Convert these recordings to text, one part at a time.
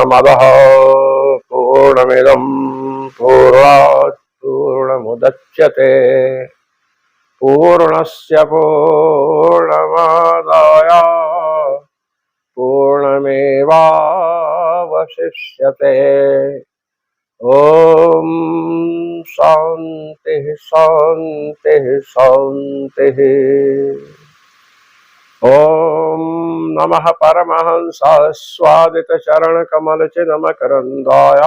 पूर्णमदः पूर्णमिदं पूर्णात् पूर्णमुदच्यते पूर्णस्य पूर्णमादाय पूर्णमेवावशिष्यते। ॐ शान्तिः शान्तिः शान्तिः। ॐ नमः परमहंसास्वादितचरणकमलचिन्मकरन्दाय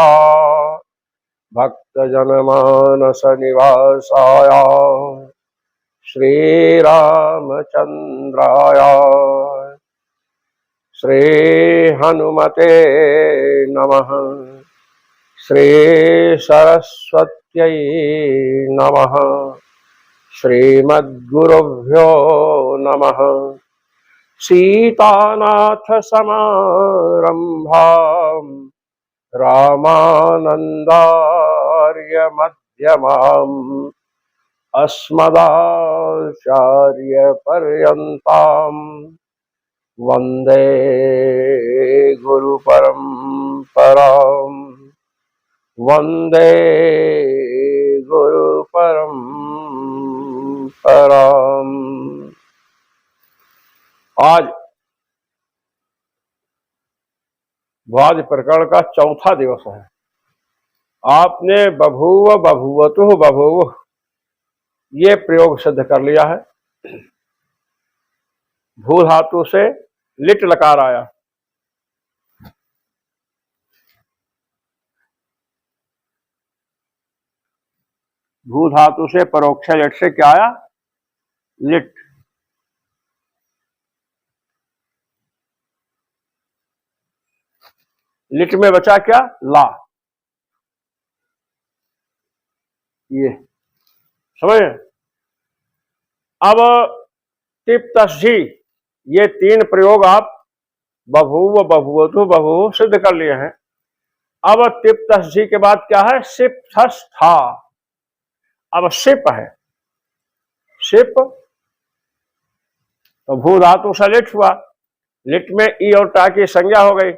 भक्तजनमानसनिवासाय श्रीरामचन्द्राय श्रीहनुमते नमः। श्रीसरस्वत्यै नमः। श्रीमद्गुरुभ्यो नमः। सीतानाथसमारम्भाम् रामानन्दार्यमध्यमाम् अस्मदाचार्यपर्यन्ताम् वन्दे गुरुपरम्पराम् वन्दे गुरुपरम्पराम्। आज भ्वाज प्रकरण का चौथा दिवस है। आपने बभूव बभूवतुः बभूव ये प्रयोग सिद्ध कर लिया है। भू धातु से लिट लकार आया। भू धातु से परोक्ष लिट से क्या आया? लिट। लिट में बचा क्या? ला। ये समझ। अब टिप तस्जी ये तीन प्रयोग आप बभूव बभूवतु बभूव सिद्ध कर लिए हैं। अब टिप तस्जी के बाद क्या है? सिप थस था। अब सिप है। सिप तो भू धातु से लिट हुआ। लिट में ई और टा की संज्ञा हो गई।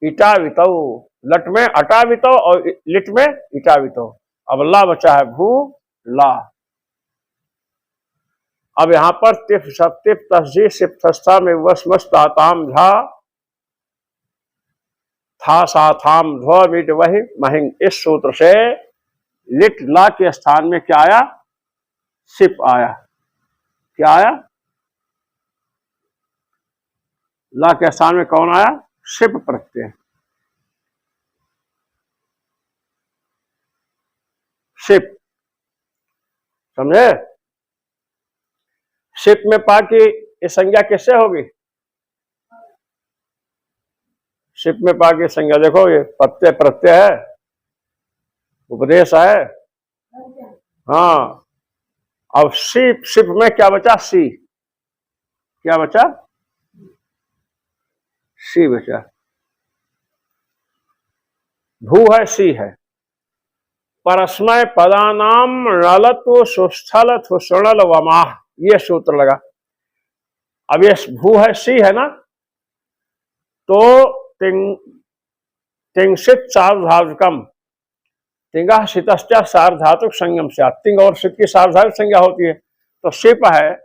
इटा वितो। लट में अटा वितो और लिट में इटा वितो। अब ला बचा है। भू ला। अब यहां पर तिफ सप्तिफ तस्जी सिप थस्ता में वस्मस्ताताम झा था सा थाम ध्व मिट वही महिंग। इस सूत्र से लिट ला के स्थान में क्या आया? सिप आया। क्या आया? ला के स्थान में कौन आया? सिप प्रत्यय। सिप समझे। सिप में पा की ये संज्ञा किससे होगी? सिप में पा की संज्ञा देखो, ये प्रत्यय प्रत्यय है, उपदेश है। हाँ। अब सिप सिप में क्या बचा? सी। क्या बचा? सी बचा। भू है, सी है। परस्मय पदानाम नलत्व सुस्थल थुषणल वमाह ये सूत्र लगा। अब ये भू है, सी है ना, तो तिंगसित सार्वधातुकम तिंगा सितश्चा सार्वधातुक संयम से तिंग और सित की सार्वधातुक संज्ञा होती है। तो सिप है,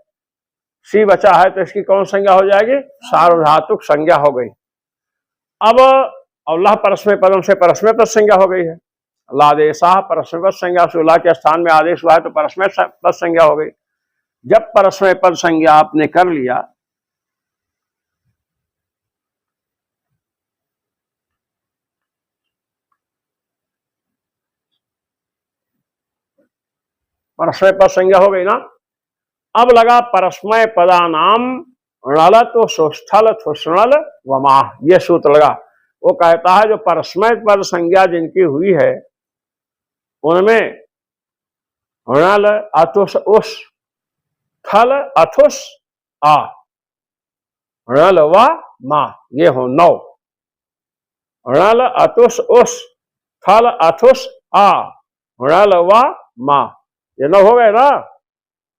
सी बचा है, तो इसकी कौन संज्ञा हो जाएगी? सार्वधातुक संज्ञा हो गई। अब अल्लाह परस्मय पदम से परस्मय पद संज्ञा हो गई है। लादेशा परस्मय पद संज्ञा से ला के स्थान में आदेश हुआ है तो परस्मय पद संज्ञा हो गई। जब परस्मय पद संज्ञा आपने कर लिया, परस्मय पद संज्ञा हो गई ना। अब लगा परस्मय पदानाम णलत्व सुस्थल थुष्णल वमाह ये सूत्र लगा। वो कहता है जो परस्मय पद संज्ञा जिनकी हुई है उनमें णल अथुस उस थल अथुस आ णल व मा ये हो 9। णल अथुस उस थल अथुस आ णल व मा ये 9 हो गए ना।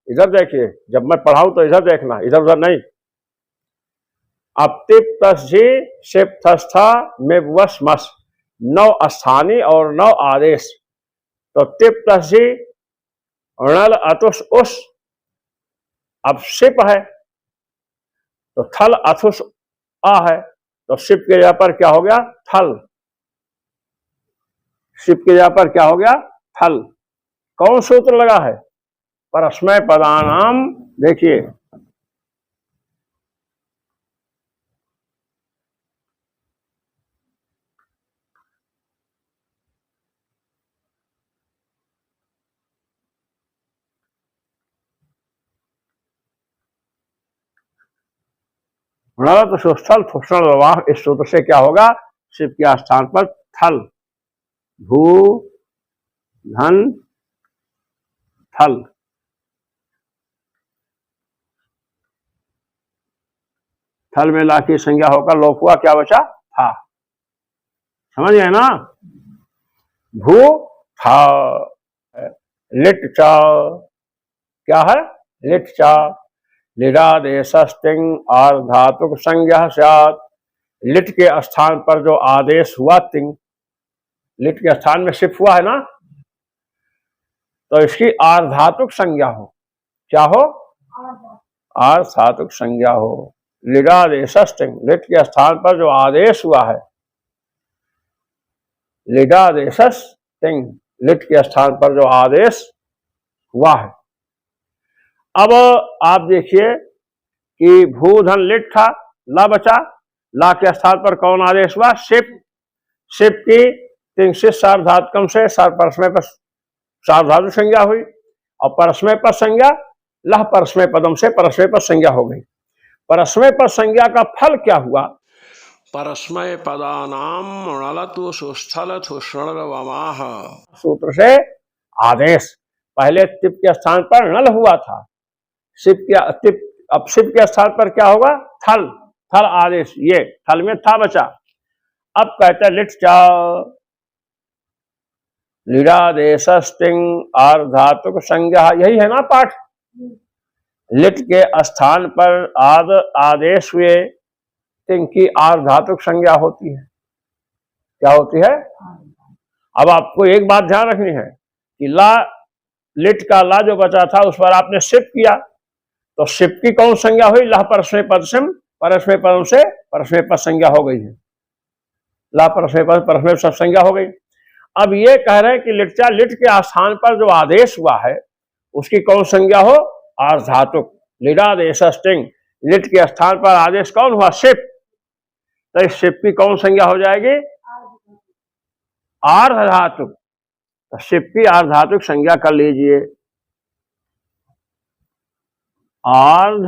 इधर देखिए, जब मैं पढ़ाऊं तो इधर देखना, इधर उधर नहीं। अब तिप तस जी शिप थस्था में वस मस, 9 स्थानीय और 9 आदेश। तो तिप तस जी णल अतुष उस, अब शिप है तो थल अथुष आ है, तो शिप के जगह पर क्या हो गया? थल। शिप के जगह पर क्या हो गया? थल। कौन सूत्र लगा है? परस्मय पदानाम। देखिए णल सुस्थल थुषण विवाह, इस सूत्र से क्या होगा? शिप के स्थान पर थल, भू धन थल। थल में ला की संज्ञा होकर लोप हुआ, क्या बचा? था। समझ गए ना? भू था, लिट चा, क्या है? लिट चा। लिरादेशस्तिंग आर्धातुक संज्ञा स्यात्, लिट के स्थान पर जो आदेश हुआ तिंग, लिट के स्थान में शिप हुआ है ना, तो इसकी आर्धातुक संज्ञा हो। क्या हो? आर्धातुक संज्ञा हो। लिडादेशस्तिंग, लिट के स्थान पर जो आदेश हुआ है, लिडादेशस्तिंग, लिट के स्थान पर जो आदेश हुआ है। अब आप देखिए कि भूधन लिट था, ला बचा, ला के स्थान पर कौन आदेश हुआ? शिप। शिप की तिंग से सार्वधातुकम से परस्मय पर सार्वधातुक संज्ञा हुई, और परस्मय पर संज्ञा लह परस्मय पदम से परस्मय पर संज्ञा हो गई। परस्मय पर संज्ञा का फल क्या हुआ? परस्मय पदानाम णलतु सुस्थल थुष्णल वमाह, सूत्र से आदेश। पहले तिप के स्थान पर नल हुआ था, शिप के तिप, अब शिप के स्थान पर क्या होगा? थल। थल आदेश, ये थल में था बचा। अब कहते हैं लिट चा, लिडादेशस्तिंग आर्धातुक संज्ञा, यही है ना पाठ? लिट के स्थान पर आद आदेश हुए, तिंग की आर्धातुक संज्ञा होती है। क्या होती है? अब आपको एक बात ध्यान रखनी है कि ला, लिट का ला जो बचा था उस पर आपने शिप किया, तो शिप की कौन संज्ञा हुई? लह परस्मय पद से परस्मय पदम से परस्मय पद संज्ञा हो गई है। ला परस्मय पद परस्मय सब संज्ञा हो गई। अब ये कह रहे हैं कि लिटचा, लिट के स्थान पर जो आदेश हुआ है उसकी कौन संज्ञा हो? आर्धातुक। लिडादेशस्तिंग, लिट के स्थान पर आदेश कौन हुआ? शिप। तो इस शिप की कौन संज्ञा हो जाएगी? आर्धातुक। तो शिप की आर्धातुक संज्ञा कर लीजिए, आर्ध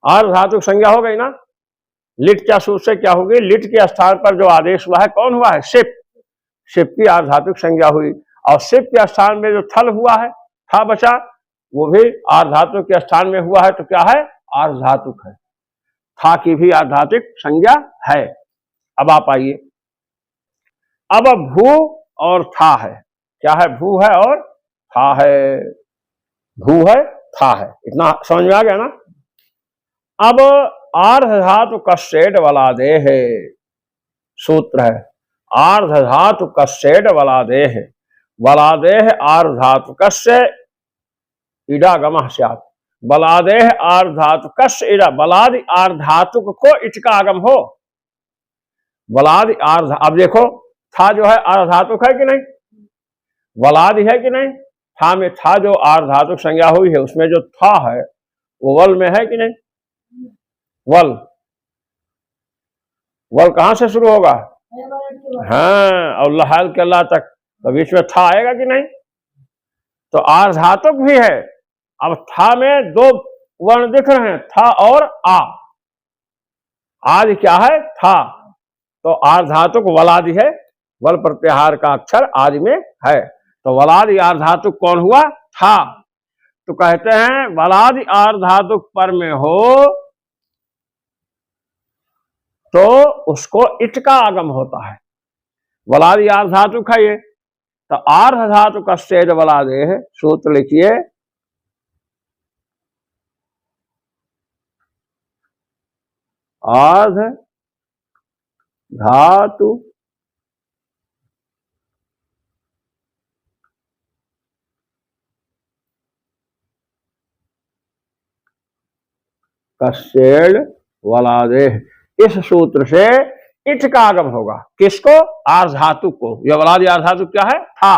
आर्धातुक संज्ञा हो गई ना। लिट क्या सूत्र से क्या होगी? लिट के स्थान पर जो आदेश हुआ है कौन हुआ है? शिप। शिप की आर्धातुक संज्ञा हुई, और शिप के स्थान में जो थल हुआ है, था बचा, वो भी आर्धातुक के स्थान में हुआ है, तो क्या है? आर्धातुक है। था की भी आर्धातुक संज्ञा है। अब आप आइए, अब भू और था है। क्या है? भू है और था है। भू है, था है, इतना समझ में आ गया ना? अब आर्धातु कस्सेड वलादेह है, सूत्र है आर्धातु कस्सेड वलादेह। वलादेह आर्धातु कस्य इडागमः स्यात्, बलादेह आर्धातुकस्य इडा, बलादि आर्धातुक को इट का आगम हो। बलादि आर्धा, अब देखो था जो है आर्धातुक है कि नहीं? वलादि है कि नहीं? था में था जो आर्धातुक संज्ञा हुई है, उसमें जो था है वो वल में है कि नहीं? वल, वल कहां से शुरू होगा? हाँ, और लहाल के ला तक, तो बीच में था आएगा कि नहीं? तो आर्धातुक भी है। अब था में दो वर्ण दिख रहे हैं, था और आ। आज क्या है? था। तो आर्धातुक वलादि है, वल प्रत्याहार का अक्षर आदि में है, तो वलादि आर्धातुक कौन हुआ? था। तो कहते हैं वलादि आर्धातुक पर में हो तो उसको इट का आगम होता है। वलादि आर्ध धातु खाइए, तो आर्ध धातु कस्येद वलादेः, सूत्र लिखिए आर्ध धातु कस्येद वलादेः। इस सूत्र से इट का आगम होगा। किसको? आर्ध धातु को। यह वलादि आर्ध धातु क्या है? था।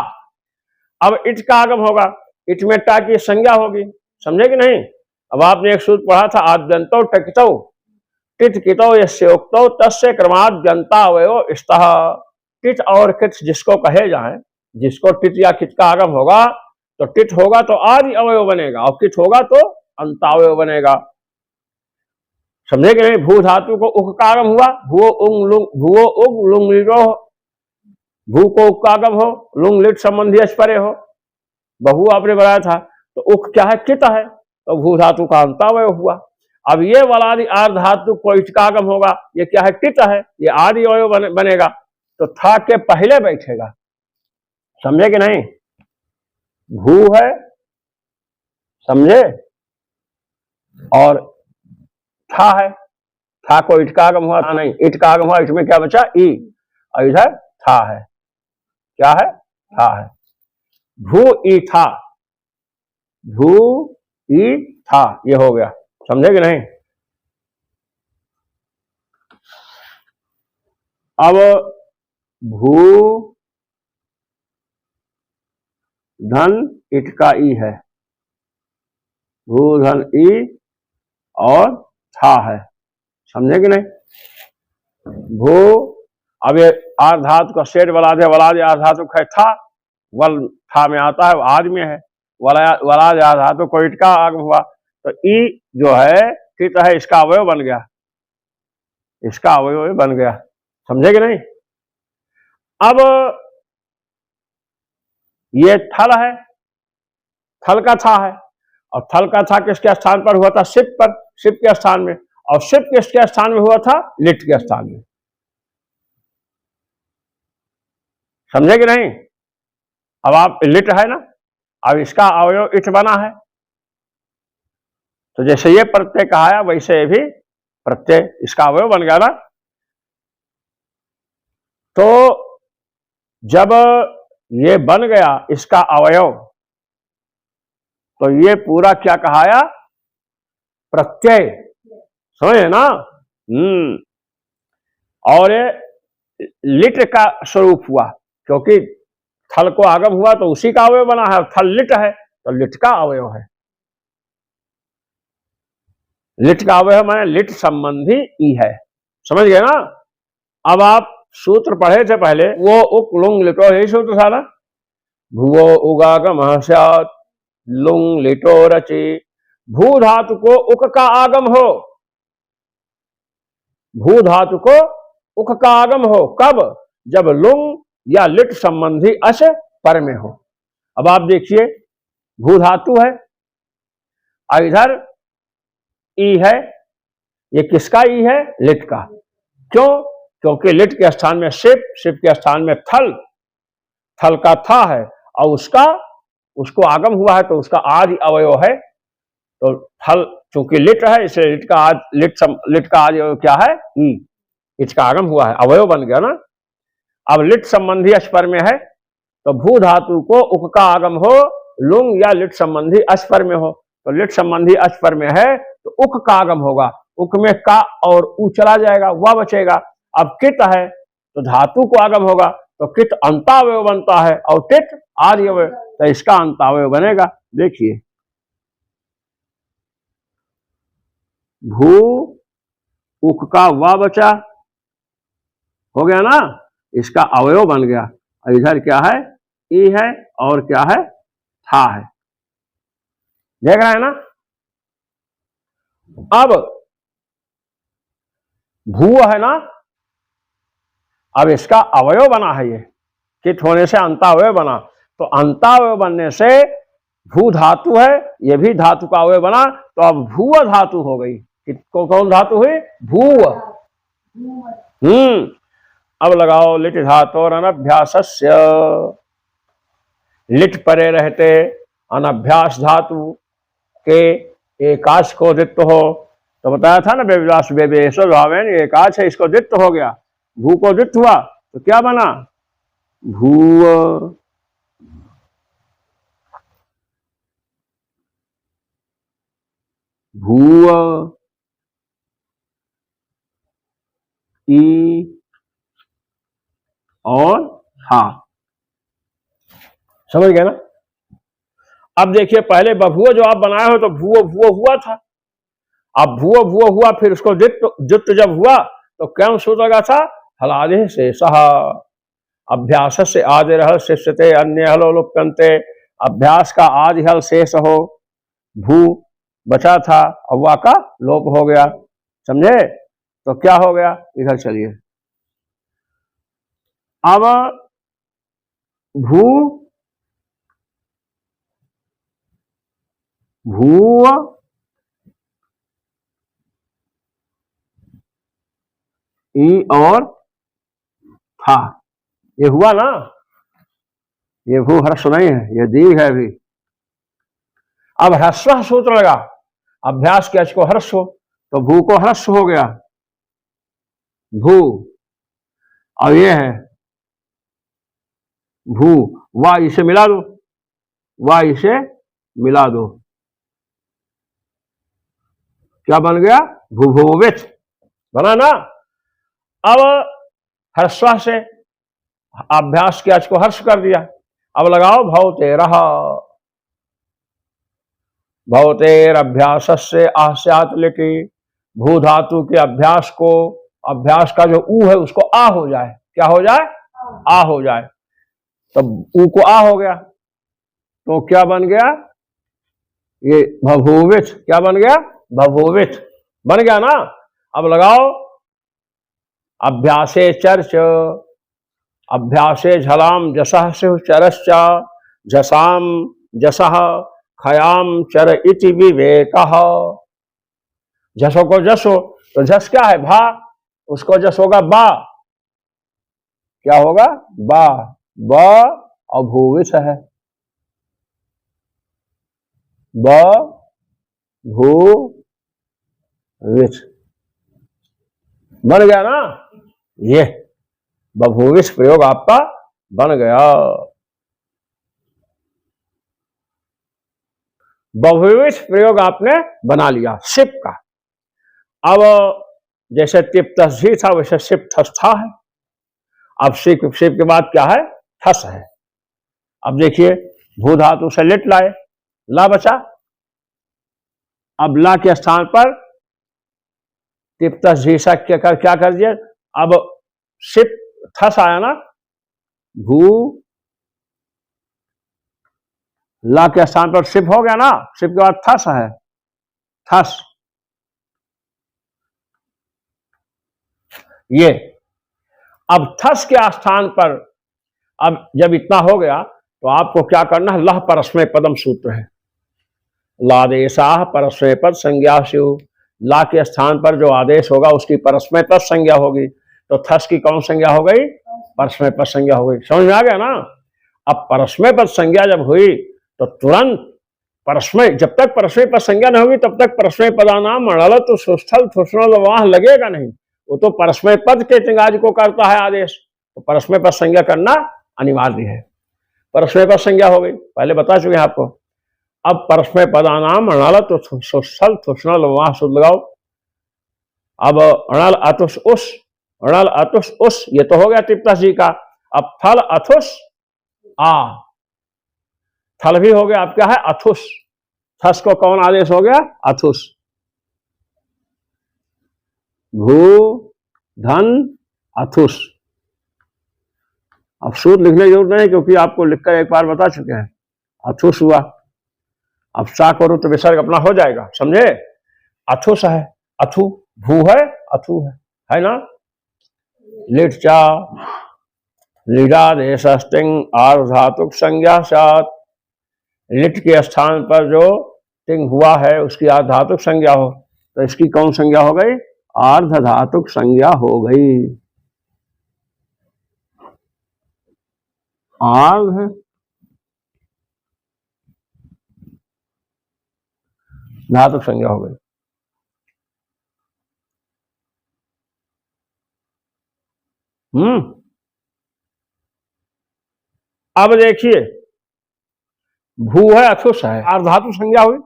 अब इट का आगम होगा, इट में टा की संज्ञा होगी, समझे कि नहीं? अब आपने एक सूत्र पढ़ा था, आद्यंतो टकितो टिट कितो यस्य उक्तो तस्य क्रमात् गंता अवयो स्तः। टिट और किट जिसको कहे जाए, जिसको टिट या किट का आगम होगा, तो टिट होगा तो आदि अवयव बनेगा, और किट होगा तो अंतावयव बनेगा, समझे कि नहीं? भू धातु को उक का आगम हुआ, भूओ उग लुंग लिटो, भू को उक का आगम हो, लुंग लिट संबंधी अस्परे हो, बहु आपने बनाया था, तो उक क्या है? कित है, तो भू धातु का अंतावयव हुआ। अब ये वलादि आर्ध धातु को इट का आगम होगा, ये क्या है? टिट है, ये आदि अवयव बनेगा, तो था के पहले बैठेगा, समझे कि नहीं? भू है, समझे, और था है, था को इट का आगम हुआ, था नहीं, इट का आगम हुआ, इट में क्या बचा? ई, और इधर था है, क्या है? था है। भू ई था, भू ई था, ये हो गया, समझे कि नहीं? अब भू धन इट का ई है, भू धन ई और था है, समझे कि नहीं? भू, अब ये आर्ध धातु का शेड वलाद है, वलाद आर्ध धातु का था, वल था में आता है, आज में है, वलाद आर्ध धातु को इट का आगम हुआ, तो ई जो है कित है, इसका अवयव बन गया, इसका अवयव बन गया, समझे कि नहीं? अब ये थल है, थल का था है, और थल का था किसके स्थान पर हुआ था? शिप पर, शिप के स्थान में, और शिप किसके स्थान में हुआ था? लिट के स्थान में, समझे कि नहीं? अब आप लिट है ना, अब इसका अवयव इट बना है, तो जैसे ये प्रत्यय कहा है वैसे भी प्रत्यय इसका अवयव बन गया ना। तो जब ये बन गया इसका अवयव, तो ये पूरा क्या कहाया? प्रत्यय, समझे ना? और ये लिट का स्वरूप हुआ, क्योंकि थल को आगम हुआ तो उसी का अवयव बना है, थल लिट है तो लिट का अवयव है, लिट का अवयव माने लिट संबंधी ई है, समझ गए ना? अब आप सूत्र पढ़े थे पहले, वो उक लुंग लिटो, यही सूत्र था ना, भुवो उगागम स्यात् लुंग लिटो रचे। भू धातु को उक का आगम हो, भू धातु को उक का आगम हो, कब? जब लुंग या लिट संबंधी अश पर में हो। अब आप देखिए, भू धातु है और इधर ई है, ये किसका ई है? लिट का। क्यों? क्योंकि लिट के स्थान में शिप, शिप के स्थान में थल, थल का था है, और उसको आगम हुआ है तो उसका आदि अवयव है, तो थल चूंकि लिट है इसलिए लिट का आदि अवयव क्या है? ई, इसका आगम हुआ है, अवयव बन गया ना। अब लिट संबंधी अस्पर में है, तो भू धातु को उक का आगम हो, लुंग या लिट संबंधी अस्पर में हो, तो लिट संबंधी अस्पर में है तो उक का आगम होगा, उक में का और उ चला जाएगा, वह बचेगा। अब कित है तो धातु को आगम होगा, तो कित अंतावयव बनता है, और टिट आदि अवयव, तो इसका अंतावयव बनेगा। देखिए, भू उक का वा बचा, हो गया ना, इसका अवयव बन गया, और इधर क्या है? ई है, और क्या है? था है, देख रहे हैं ना? अब भू है ना, अब इसका अवयव बना है, ये कित होने से अंतावयव बना, तो अंतावयव बनने से भू धातु है, ये भी धातु का अवयव बना, तो अब भूव धातु हो गई। कौन धातु हुई? भूव। अब लगाओ लिट धातोर अनभ्यासस्य, लिट परे रहते अनभ्यास धातु के एकाच को दित्व हो। तो बताया था ना बेविलास बेबेश भावेन एकाच है, इसको दित्व हो गया, भू को दित्व हुआ तो क्या बना भूव। भूव ई और हा, समझ गए ना। अब देखिए पहले बभुओ जो आप बनाए हो तो भूवो भूवो हुआ था, अब भूवो भूवो हुआ, फिर उसको जुत्त जब हुआ तो क्या सूत्र लगा था हलादे से सहा, अभ्यास से आदि हल शिष्यते अन्य हलो लुप्यंते, अभ्यास का आदि हल शेष हो, भू बचा था अव्वा का लोप हो गया, समझे। तो क्या हो गया इधर चलिए, अब भू भूव ई और था, ये हुआ ना, ये भू ह्रस्व नहीं है, ये दीर्घ है अभी। अब ह्रस्व सूत्र लगा, अभ्यास के अच को ह्रस्व, तो भू को ह्रस्व हो गया भू, अब ये है भू, वाह इसे मिला दो, वाह इसे मिला दो, क्या बन गया भूभुवित बना ना। अब ह्रस्व से अभ्यास के अच को हर्ष कर दिया, अब लगाओ भवतेरः, भवतेर अभ्यास से आस्यात लिटी, भू धातु के अभ्यास को, अभ्यास का जो ऊ है उसको आ हो जाए, क्या हो जाए आ हो जाए, तब ऊ को आ हो गया तो क्या बन गया ये भभुवित, क्या बन गया भभुवित बन गया ना। अब लगाओ अभ्यासे चर्च, अभ्यासे झलाम जसह से चरश्चा, झसाम जसह खयाम चर इति विवेकः, झसो को जसो तो झस क्या है भा, उसको जस होगा बा, क्या होगा बा, ब अभूवित है, ब भू विच बन गया ना, ये बभूविश प्रयोग आपका बन गया। बभूविश प्रयोग आपने बना लिया शिप का। अब जैसे टिप तस्जी था वैसे शिप थस्था है, अब शिप के बाद क्या है थस है। अब देखिए भू धातु से लिट लाए, ला बचा, अब ला के स्थान पर टिप तस्जी क्या कर दिया, अब शिप थस आया ना, भू ला के स्थान पर शिप हो गया ना, शिप के बाद थस है, थस ये। अब थस के स्थान पर अब जब इतना हो गया तो आपको क्या करना है, लह परस्मय पदम सूत्र है, लादेशाह परस्मय पद संज्ञा शिव, ला के स्थान पर जो आदेश होगा उसकी परस्मय पद संज्ञा होगी, तो थस की कौन संज्ञा हो गई परस्मय पद संज्ञा हो गई, समझ में आ गया ना। अब परस्मय पद संज्ञा जब हुई तो तुरंत परस्मय, जब तक परस्मय पद संज्ञा नहीं होगी तब तक परस्मय पदानाम अड़ल तो सुस्थल थुष्णल वहां लगेगा नहीं, वो तो परस्मय पद के तिंगाज को करता है आदेश, तो परस्मय पद संज्ञा करना अनिवार्य है। परस्मय पद संज्ञा हो गई, पहले बता चुके हैं आपको। अब परस्मय पदानाम अणल तो सुस्थल थुष्णल वहां शुद्ध लगाओ, अब अणल अतुष उस, अणल अतुष उस, ये तो हो गया टिप्पस जी का। अब थल अथुष आ, थल भी हो गया, अब क्या है अथुष, थस को कौन आदेश हो गया अथुष, भू धन अथुष। अब सूत्र लिखने की जरूरत नहीं क्योंकि आपको लिखकर एक बार बता चुके हैं, अथुष हुआ, अब सा करो तो विसर्ग अपना हो जाएगा, समझे। अथुष है, अथु भू है अथु है ना। लिट चा लिडादेशस्टिंग आर्धातुक संज्ञा सात, लिट के स्थान पर जो टिंग हुआ है उसकी आर्धातुक संज्ञा हो, तो इसकी कौन संज्ञा हो गई आर्ध धातुक संज्ञा हो गई। आर्ध है, धातु संज्ञा हो गई। अब देखिए भू है, अथुष है, आर्ध धातु संज्ञा हुई।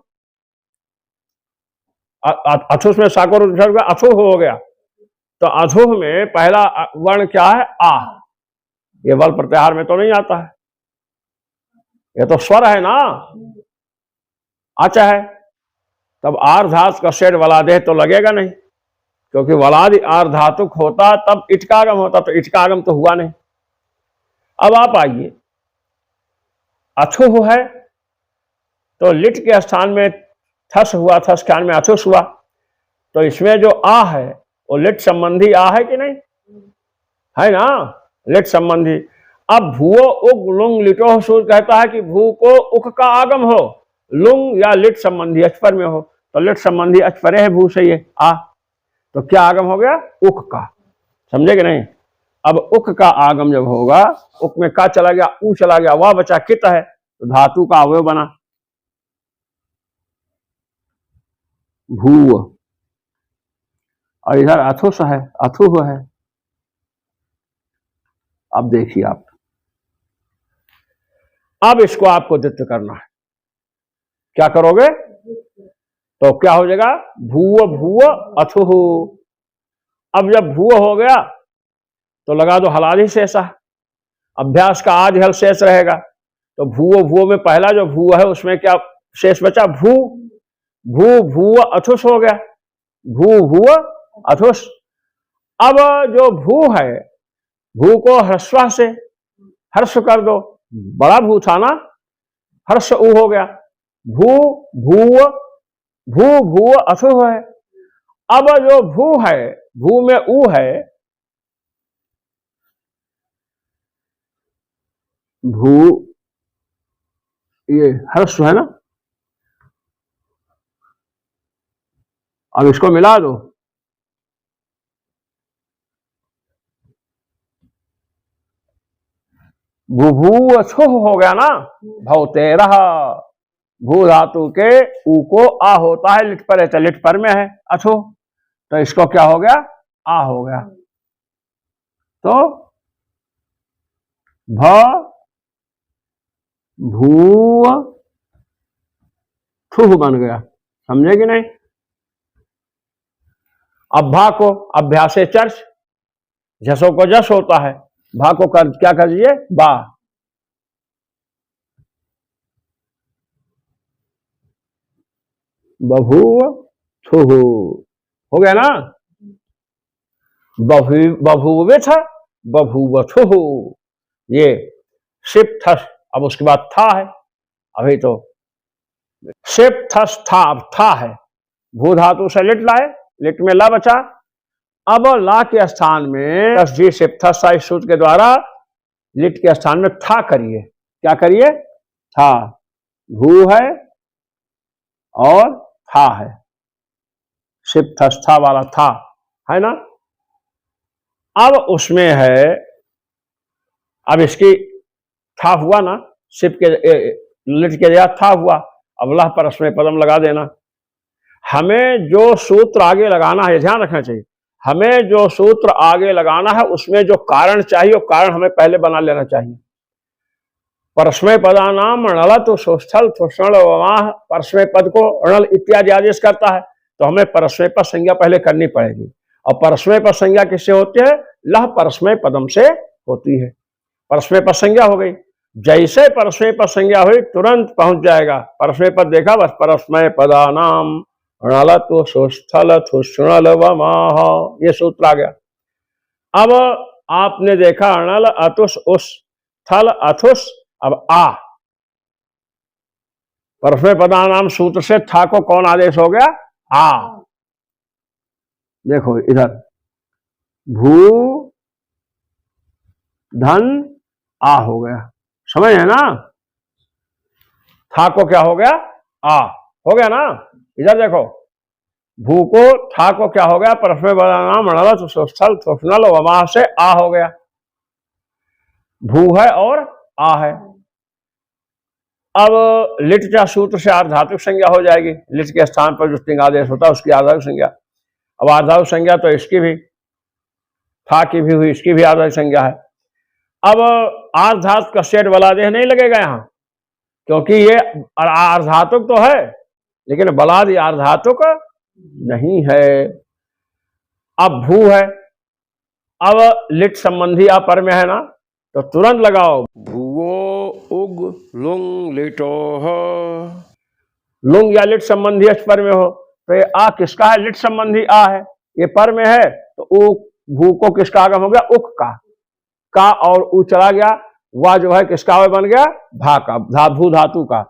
अथुष में साकोर उच्चारण का अथुह हो गया, तो अथुह में पहला वर्ण क्या है? आ। ये बल प्रत्याहार में तो नहीं आता है, ये तो स्वर है ना, अच्छा है। तब आर्धात का शेड वलादेह तो लगेगा नहीं, क्योंकि वलादि आर्धातुक होता तब इट का आगम होता, तो इट का आगम तो हुआ नहीं। अब आप आइए, अथुह है तो लिट के स्थान में थस हुआ, थस स्थान में अथुस हुआ, तो इसमें जो आ है वो लिट संबंधी आ है कि नहीं? है ना, लिट संबंधी। अब भूओ उग लुंग लिटो सूत्र कहता है कि भू को उक का आगम हो, लुंग या लिट संबंधी अचपर में हो, तो लिट संबंधी अचपरे है भू से ये आ, तो क्या आगम हो गया? उक का। समझे कि नहीं? अब उक का आगम जब होगा, उक में का चला गया, ऊ चला गया, वह बचा कित है, तो धातु का अवयव बना भू। और इधर अथुस है, अथुह है। अब देखिए आप, अब इसको आपको द्वित्व करना है, क्या करोगे? तो क्या हो जाएगा? भूव भूव अथुह। अब जब भूव हो गया तो लगा दो हलादि शेषा, अभ्यास का आदि हल शेष रहेगा, तो भूव भूव में पहला जो भू है उसमें क्या शेष बचा? भू। भू भूव अथुस हो गया, भू भूव अथुस। अब जो भू है, भू को ह्रस्व से हर्ष कर दो, बड़ा भू था ना, हर्ष ऊ हो गया, भू भूव, भू भूव अथुह है। अब जो भू है, भू में ऊ है, भू ये हर्ष है ना, अब इसको मिला दो, भू अथुह हो गया ना, भवते रहा। भू धातु के ऊ को आ होता है, लिट पर है, लिट पर में है अथुह, तो इसको क्या हो गया? आ हो गया, तो भ भू थुह बन गया। समझे कि नहीं? अब भा को अभ्यासे चर्च, झसों को जस होता है, भा को कर क्या कर दीजिए? बा। बभूव थुह हो गया ना, बभूविथ बभूवथुः, ये शिप थस। अब उसके बाद था है, अभी तो शिप थस था, अब था है, भू धातु से लिट लाए, लिट में ला बचा, अब ला के स्थान में जी शिप थस इस सूत्र के द्वारा लिट के स्थान में था करिए, क्या करिए? था। भू है और था है, शिप थस्था वाला था है ना। अब उसमें है, अब इसकी था हुआ ना, शिप के लिट के जगह था हुआ, अब लह पर उसमें पदम लगा देना। हमें जो सूत्र आगे लगाना है, ध्यान रखना चाहिए, हमें जो सूत्र आगे लगाना है उसमें जो कारण चाहिए वो कारण हमें पहले बना लेना चाहिए। परस्मय पदानाम णलत सुस्थल थुषण वमाह, परस्मय पद को णल इत्यादि आदेश करता है, तो हमें परस्मय पद संज्ञा पहले करनी पड़ेगी। और परस्मय पद संज्ञा किससे होती है? लह परस्मय पदम से होती है। परस्मय पद संज्ञा हो गई, जैसे परस्मय पद संज्ञा हुई तुरंत पहुंच जाएगा परस्मय पद, देखा बस, परस्मय पदानाम णलत सुस्थल थुषण वमाह, ये सूत्र आ गया। अब आपने देखा णल अतुष उस थल अथुस, अब आ, परस्मय पदानाम सूत्र से था को कौन आदेश हो गया? आ। देखो इधर भू धन आ हो गया, समझ है ना, था को क्या हो गया? आ हो गया ना। इधर देखो, भू को था को क्या हो गया? परस्मय पदानाम णलत सुस्थल थुषणल वमाह से आ हो गया, भू है और आ है। अब लिट चा सूत्र से आर्धातुक संज्ञा हो जाएगी। लिट के स्थान पर जो तिंग आदेश होता है उसकी आर्धातुक संज्ञा। अब आर्धातुक संज्ञा तो इसकी भी, था की भी हुई, इसकी भी आर्धातुक संज्ञा है। अब आर्धातुक का सेठ बलादेह नहीं लगेगा यहां, क्योंकि ये आर्धातुक तो है लेकिन बलादि आर्धातुक नहीं है। अब भू है, अब लिट संबंधी अपर में है ना, तो तुरंत लगाओ भूवो उग लुंग लिटो हो। लुंग या लिट संबंधी पर में हो तो ये आ किसका है? लिट संबंधी आ है, ये पर में है तो उ भू को किसका आगम हो गया? उक का और उ चला गया, वह जो है किसका बन गया? भा का, भू धातु का।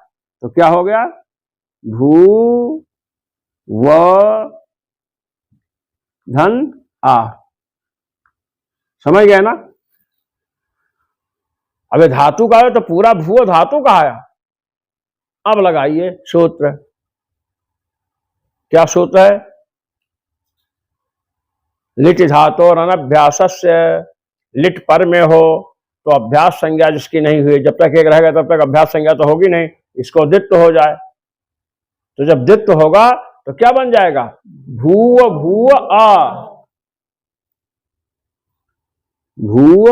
तो क्या हो गया? भू व धन आ। समझ गए ना? अबे धातु का है तो पूरा भू धातु का आया। अब लगाइए सूत्र। क्या सूत्र है? लिट धातु और अनभ्यासस्य, लिट पर में हो तो अभ्यास संज्ञा जिसकी नहीं हुई, जब तक एक रहेगा तब तक अभ्यास संज्ञा तो होगी नहीं, इसको द्वित्व हो जाए। तो जब द्वित्व होगा तो क्या बन जाएगा? भूव भूव आ, भूव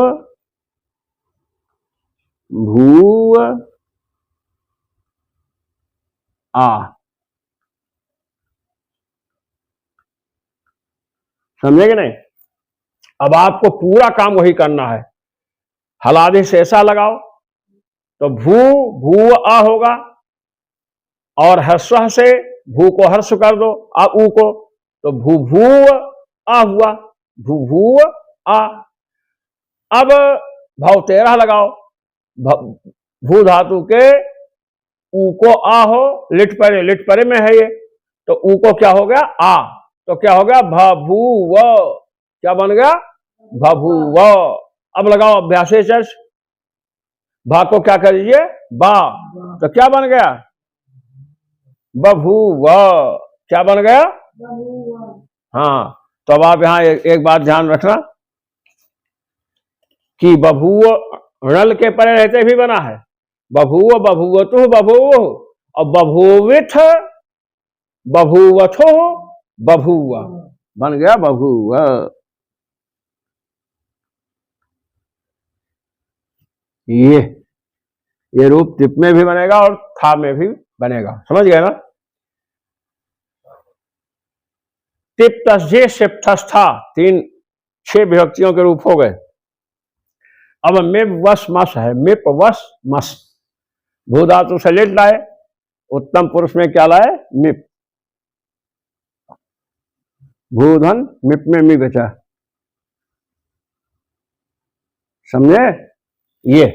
भूव आ। समझे कि नहीं? अब आपको पूरा काम वही करना है। हलादेश ऐसा लगाओ तो भू भू आ होगा, और हर्स्व से भू को हर्ष कर दो, आ ऊ को, तो भू भू आ हुआ, भू भू आ। अब भाव 13 लगाओ, भू धातु के ऊ को आ हो, लिट परे में है ये, तो ऊ को क्या हो गया? आ। तो क्या हो गया? भभूव। क्या बन गया? भभूव। अब लगाओ अभ्यासे चर्च, भा को क्या कर दीजिए? बा। तो क्या बन गया? बभूव। क्या बन गया? हाँ, तो अब आप यहां एक बात ध्यान रखना कि बभूव ऋण के परे रहते भी बना है। बभूव बभूवतु बभूव, और बभूविथ बभूवथो बभूव, बन गया बभूव। ये रूप तिप में भी बनेगा और था में भी बनेगा। समझ गए ना? तिप तस्जे सिप्थस्था, 6 विभक्तियों के रूप हो गए। अब मिप वस मस है, मिप वस मस, भू धातु से लिट लाए, उत्तम पुरुष में क्या लाए? मिप। भूधन मिप में मी बचा। समझे? ये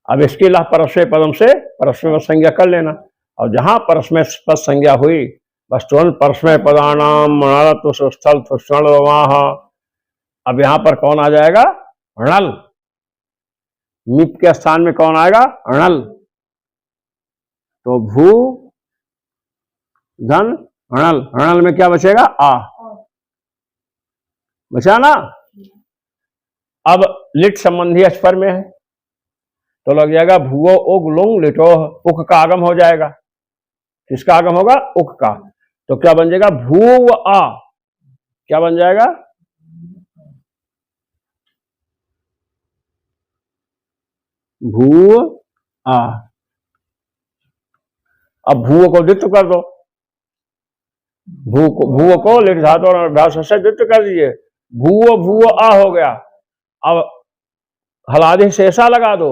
अब इसके अलावा परस्मय पदम से परस्मय संज्ञा कर लेना, और जहां परस्मय पद संज्ञा हुई बस तुरंत परस्मय पदानाम स्थल स्थल वहां। अब यहां पर कौन आ जाएगा? णल। मिप के स्थान में कौन आएगा? णल। तो भू धन णल, णल में क्या बचेगा? आ। बचा ना? अब लिट संबंधी अस्पर में है तो लग जाएगा भूओ उग लुंग लिटो, उक का आगम हो जाएगा। किसका आगम होगा? उक का। तो क्या बन जाएगा? भूव आ। क्या बन जाएगा? भूव आ। अब भूव को द्वित्व कर दो, भूव को लिट धातु और अभ्यास से द्वित्व कर दीजिए, भूव भूव आ हो गया। अब हलादि से ऐसा लगा दो,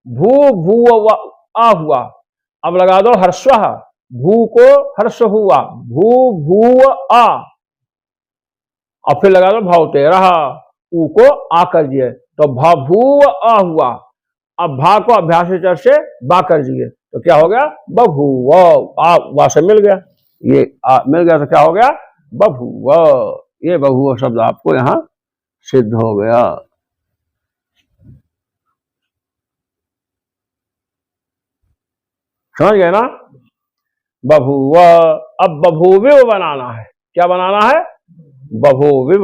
भू भूव आ हुआ। अब लगा दो हर्स्व, भू को हर्ष हुआ, भू भूव आ। और फिर लगा दो भाव 13, ऊ को आ कर दिए, तो भा भूव आ हुआ। अब भा को अभ्यास से बा कर दिए, तो क्या हो गया? बभूव। आ वा से मिल गया, ये आ मिल गया, तो क्या हो गया? बभूव। ये बभूव शब्द आपको यहां सिद्ध हो गया। समझ गए ना? बभूव। अब बभूविव बनाना है। क्या बनाना है? बभूविव।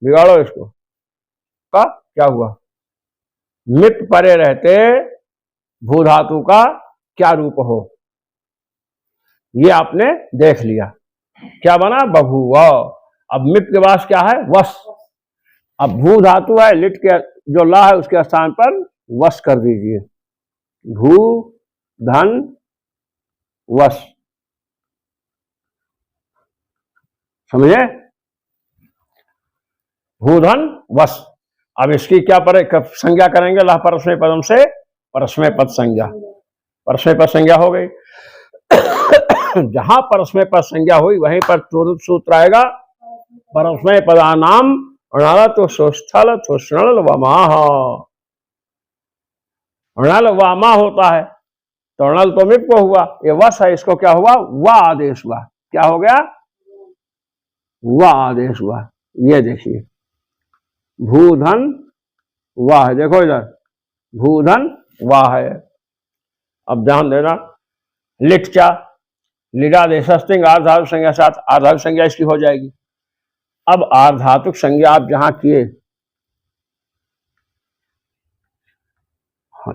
बिगाड़ो इसको का, क्या हुआ? मिप परे रहते भू धातु का क्या रूप हो, ये आपने देख लिया। क्या बना? बभूव। अब मिप के बाद क्या है? वस। अब भू धातु है, लिट के जो ला है उसके स्थान पर वस कर दीजिए। भू धन वस, समझे? भूधन वस। अब इसकी क्या पर संज्ञा करेंगे? लह परस्मय पदम से परस्मय पद संज्ञा। परस्मय पद संज्ञा हो गई। जहां परस्मय पद संज्ञा हुई वहीं पर तुरंत सूत्र आएगा परस्मय पदानाम णल तो सुस्थल थुष्णल वमाह। णल वामा होता है तो णल तो मिप को हुआ, ये वस है, इसको क्या हुआ? वा आदेश हुआ। क्या हो गया? वा आदेश हुआ। ये देखिए भूधन वाह, देखो इधर भूधन वाह है। अब ध्यान देना, लिट क्या? लिडादेशस्तिंग आर्धातुक संज्ञा साथ आर्धातुक संज्ञा इसकी हो जाएगी। अब आर्धातुक संज्ञा आप जहां किए,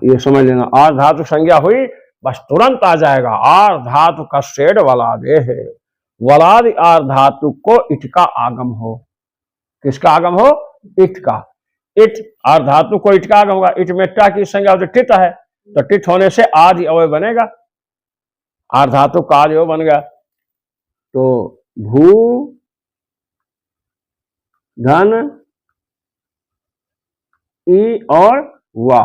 ये समझ लेना, आर्धातुक संज्ञा हुई बस तुरंत आ जाएगा आर्धातु का शेड वलादे है। वलाद आर्धातुक को इट का आगम हो। किसका आगम हो? इट का। इट आर्धातु को इट का आगम होगा। इट में टा की संज्ञा तो टित है, तो टित होने से आदि अवय बनेगा, आर्धातु का आदि अवय बन गया। तो भू धन ई और वा।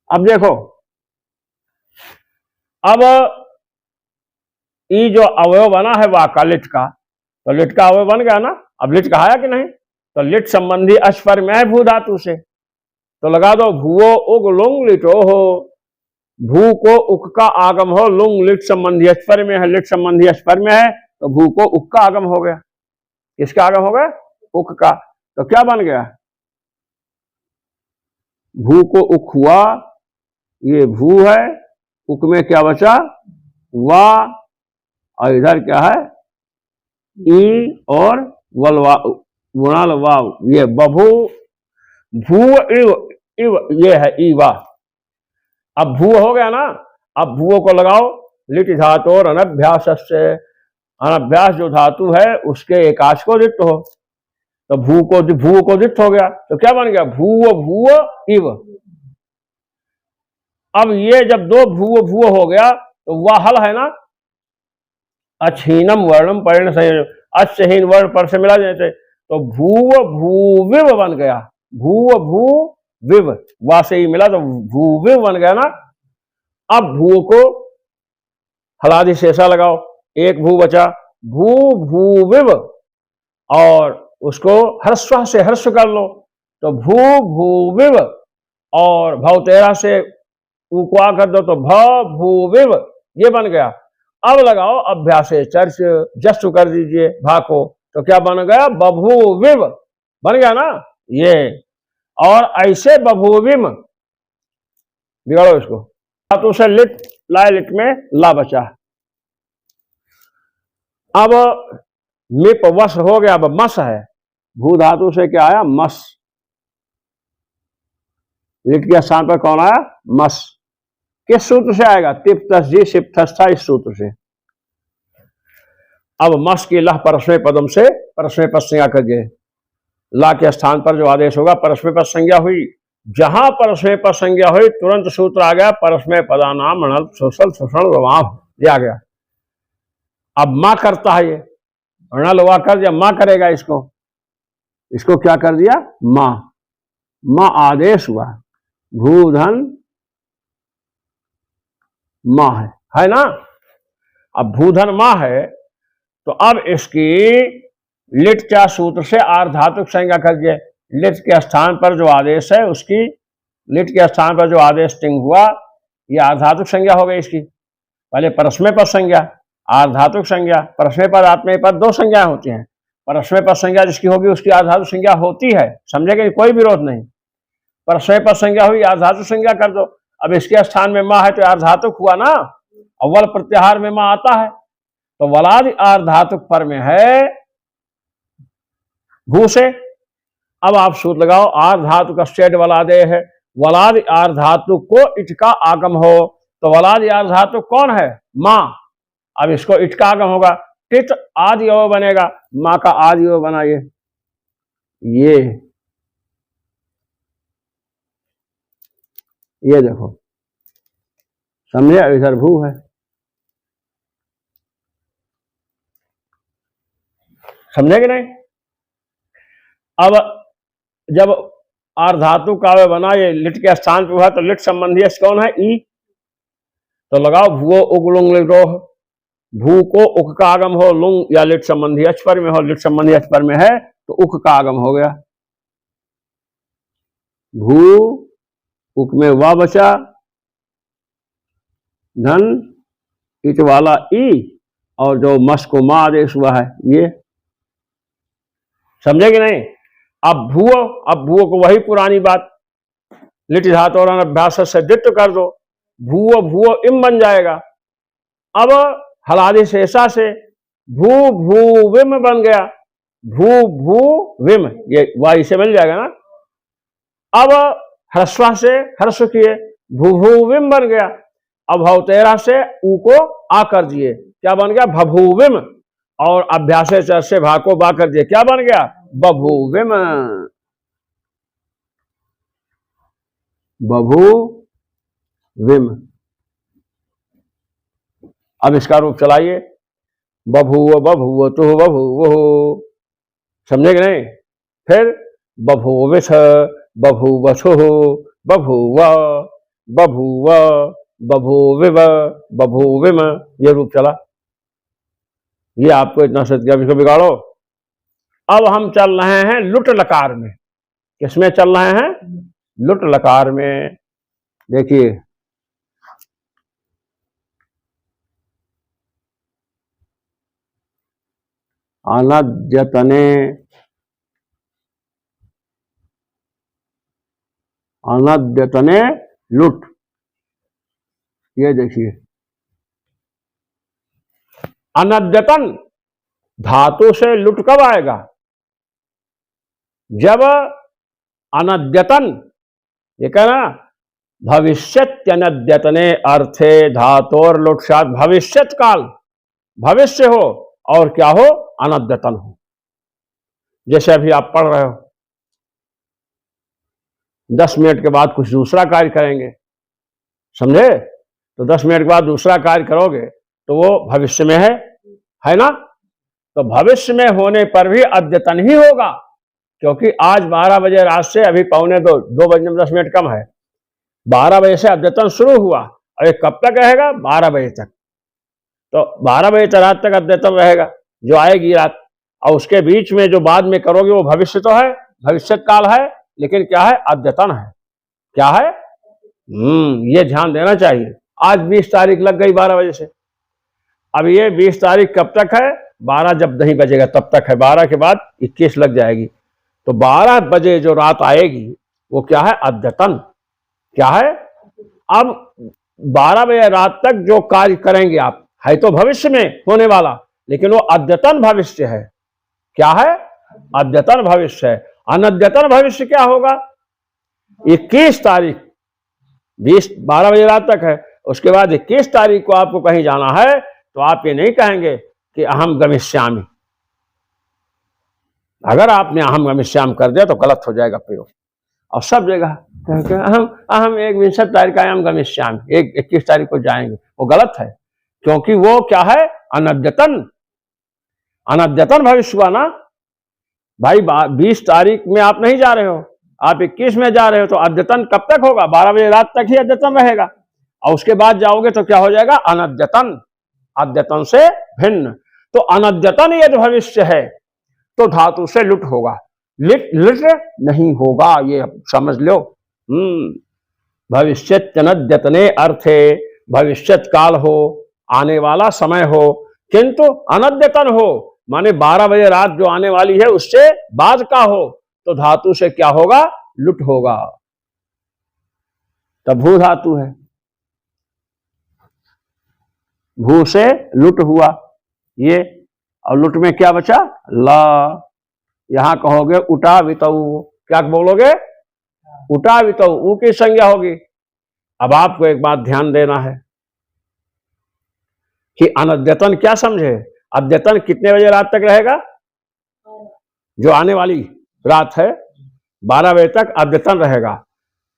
अब देखो, अब ई जो अवयव बना है वाह का, लिट का, तो लिट का अवयव बन गया ना। अब लिट कहाया कि नहीं? तो लिट संबंधी अस्पर में है भू धातु से, तो लगा दो भूओ उग लुंग लिटो हो। भू को उक का आगम हो, लुंग लिट संबंधी अस्पर में है, लिट संबंधी अस्पर में है, तो भू को उक का आगम हो गया। किसका आगम हो गया? उक का। तो क्या बन गया? भू को उक हुआ, ये भू है, उक में क्या बचा? वा, और इधर क्या है? ई और वलवा गुणाल वाव, ये बभू भू इव इव, ये है ई वा। अब भू हो गया ना। अब भूओं को लगाओ लिट धातु और अनभ्यास से, अनभ्यास जो धातु है उसके एकाच को दिट्ठ हो, तो भू को दिट्ठ हो गया, तो क्या बन गया? भूव भूव इव। अब ये जब दो भूव भूव हो गया तो वह हल है ना, अच्छहीनम वर्णम पर्ण संयोजन, अच्छहीन वर्ण पर से मिला जाते, तो भूव भूविव बन गया। भूव भू विव, वा से ही मिला तो भूविव बन गया ना। अब भू को हलादि शेषा लगाओ, एक भू बचा, भू भूविव, और उसको हर्स्व से हर्ष कर लो, तो भू भूविव, और भवतेरा से उक्वा कर दो तो भ भूविव, ये बन गया। अब लगाओ अभ्यास चर्च जस्ट कर दीजिए भा को, तो क्या बन गया? बभूविव बन गया ना ये। और ऐसे बभूविम, बिगाड़ो इसको, धातु से लिट लाए, लिट में ला बचा। अब मिप वस हो गया, अब मस है। भू धातु से क्या आया? मस। लिट के स्थान पर कौन आया? मस। किस सूत्र से आएगा? तिप तस्जी सिप थस्था, इस सूत्र से। अब मस की लह परस्मय पदम से परस्मय पद संज्ञा करिए। ला के स्थान पर जो आदेश होगा परस्मय पद संज्ञा हुई, जहां परस्मय पद संज्ञा हुई तुरंत सूत्र आ गया परस्मय पदानाम णल शोषल शोषण वमाह, ये आ गया। अब मां करता है, ये णल वा कर दिया, मां करेगा इसको, इसको क्या कर दिया? मां। मां आदेश हुआ, भूधन मां है ना। अब भूधन मां है, तो अब इसकी लिट क्या सूत्र से आर्धातुक संज्ञा करिए। लिट के स्थान पर जो आदेश है उसकी, लिट के स्थान पर जो आदेश टिंग हुआ, ये आर्धातुक संज्ञा हो गई इसकी। पहले परस्मय पद संज्ञा, आर्धातुक संज्ञा, परस्मय पद आत्मय पद, दो संज्ञाएं होती हैं। परस्मय पद संज्ञा जिसकी होगी उसकी आर्धातुक संज्ञा होती है, समझेंगे, कोई विरोध नहीं। परस्मय पद संज्ञा हुई, आर्धातुक संज्ञा कर दो। अब इसके स्थान में मां है तो आर्धातुक हुआ ना, अव्वल प्रत्याहार में मां आता है, तो वलाद आर्धातुक पर में है भू से। अब आप सूत्र लगाओ, आर्धातुक स्टेट वलादे है, वलाद आर धातु को इट का आगम हो, तो वलाद आर धातु कौन है? माँ। अब इसको इट का आगम होगा, टिट आदि यो बनेगा, माँ का आदि यो बना ये देखो, समझे? इधर भू है, समझे कि नहीं? अब जब आर धातु का बना, ये लिट के स्थान पे हुआ, तो लिट संबंधी कौन है? ई। तो लगाओ भूओ उग लुंग लिटोह, भू को उक का आगम हो, लुंग या लिट संबंधी अच पर में हो, लिट संबंधी अच पर में है तो उक का आगम हो गया। भू उक में वा बचा, धन इट वाला ई, और जो मस को मां आदेश हुआ है ये, समझे कि नहीं? अब भूओ को वही पुरानी बात, लिट धातु और अभ्यास से दित्व कर दो, भूओ इम बन जाएगा। अब हलादि शेषा से भू भू विम बन गया, भू विम, ये वाई से मिल जाएगा ना। अब ह्रस्वा से ह्रस्व किए, भू विम बन गया। अब भवतेरा से ऊ को आ कर दिए, क्या बन गया? भभूविम। और अभ्यास से भा को बा कर दिए, क्या बन गया? बभूविम। बभूविम। अब इसका रूप चलाइए, बभूव बभूवतु बभूवुः, समझे कि नहीं? फिर बभूविथ बभूवथुः बभूव बभूव बभूविव बभूविम, ये रूप चला। ये आपको इतना सत्य, इसको बिगाड़ो। अब हम चल रहे हैं लुट लकार में। किसमें चल रहे हैं? लुट लकार में। देखिए, अनद्यतने अनद्यतने लुट, ये देखिए, अनद्यतन धातु से लुट कब आएगा? जब अनद्यतन, ये कहना भविष्यत्यनद्यतने अर्थे धातोर लुट साथ भविष्यत काल, भविष्य हो और क्या हो? अनद्यतन हो। जैसे अभी आप पढ़ रहे हो, 10 मिनट के बाद कुछ दूसरा कार्य करेंगे, समझे? तो 10 मिनट के बाद दूसरा कार्य करोगे तो वो भविष्य में है ना? तो भविष्य में होने पर भी अद्यतन ही होगा, क्योंकि आज 12 बजे रात से अभी 2 बजने में 10 मिनट कम है, 12 बजे से अद्यतन शुरू हुआ और ये कब तक रहेगा? 12 बजे तक। तो 12 बजे तक रात तक अद्यतन रहेगा, जो आएगी रात। और उसके बीच में जो बाद में करोगे वो भविष्य तो है, भविष्य काल है, लेकिन क्या है? अद्यतन है। क्या है? ये ध्यान देना चाहिए। आज 20 तारीख लग गई 12 बजे से, अब ये 20 तारीख कब तक है? 12 जब नहीं बजेगा तब तक है, 12 के बाद 21 लग जाएगी। तो 12 बजे जो रात आएगी वो क्या है? अद्यतन। क्या है? अब 12 बजे रात तक जो कार्य करेंगे आप, है तो भविष्य में होने वाला, लेकिन वो अद्यतन भविष्य है। क्या है? अद्यतन भविष्य है। अनद्यतन भविष्य क्या होगा? 21 तारीख, 12 बजे रात तक है, उसके बाद 21 तारीख को आपको कहीं जाना है तो आप ये नहीं कहेंगे कि अहम गमिष्यामि। अगर आपने अहम गमिष्यामि कर दिया तो गलत हो जाएगा प्रयोग। और सब जगह अहम 21 तारीख का अहम गमिष्यामि, 21 तारीख को जाएंगे, वो गलत है, क्योंकि वो क्या है? अनद्यतन। अनद्यतन भविष्य हुआ ना भाई। 20 तारीख में आप नहीं जा रहे हो, आप 21 में जा रहे हो, तो अद्यतन कब तक होगा? 12 बजे रात तक ही अद्यतन रहेगा, और उसके बाद जाओगे तो क्या हो जाएगा? अनद्यतन। अद्यतन से भिन्न। तो अनद्यतन यदि भविष्य है तो धातु से लुट होगा, लिट नहीं होगा, ये समझ लो। भविष्यत्यनद्यतने अर्थे, भविष्यत काल हो, आने वाला समय हो, किंतु अनद्यतन हो, माने 12 बजे रात जो आने वाली है उससे बाद का हो, तो धातु से क्या होगा? लुट होगा। तब भू धातु है, भू से लुट हुआ ये, और लुट में क्या बचा? ला। यहां कहोगे उटा वितऊ, क्या बोलोगे? उठा भी तो ऊ की संज्ञा होगी। अब आपको एक बात ध्यान देना है कि अनद्यतन क्या समझे। अद्यतन कितने बजे रात तक रहेगा? जो आने वाली रात है 12 बजे तक अद्यतन रहेगा,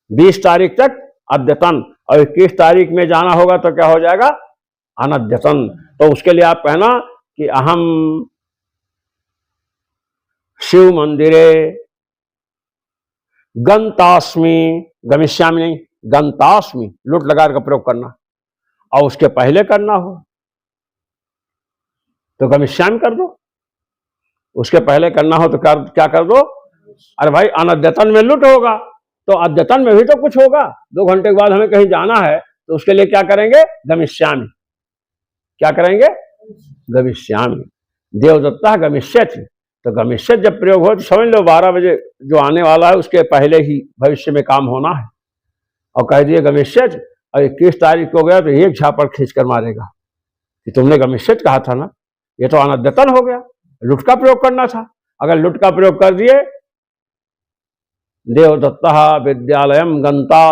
20 तारीख तक अद्यतन, और 21 तारीख में जाना होगा तो क्या हो जाएगा? अनद्यतन। तो उसके लिए आप कहना कि अहम शिव मंदिरे गंतास्मि, गमिष्यामि नहीं, गंतास्मि, लुट लगा का प्रयोग करना। और उसके पहले करना हो तो गमिष्यामि कर दो, उसके पहले करना हो तो क्या कर दो? अरे भाई अनद्यतन में लुट होगा तो अद्यतन में भी तो कुछ होगा। 2 घंटे के बाद हमें कहीं जाना है तो उसके लिए क्या करेंगे? गमिष्यामि। क्या करेंगे? गमिष्यामि। देवदत्ता गमिष्यति, तो गमिष्यत जब प्रयोग हो तो समझ लो 12 बजे जो आने वाला है उसके पहले ही भविष्य में काम होना है। और कह दिए गमिष्यत, और 21 तारीख को गया तो एक झापड़ खींच कर मारेगा कि तुमने गमिष्यत कहा था ना, ये तो अनद्यतन हो गया, लुट का प्रयोग करना था। अगर लुट का प्रयोग कर दिए देवदत्ता विद्यालयम गंता,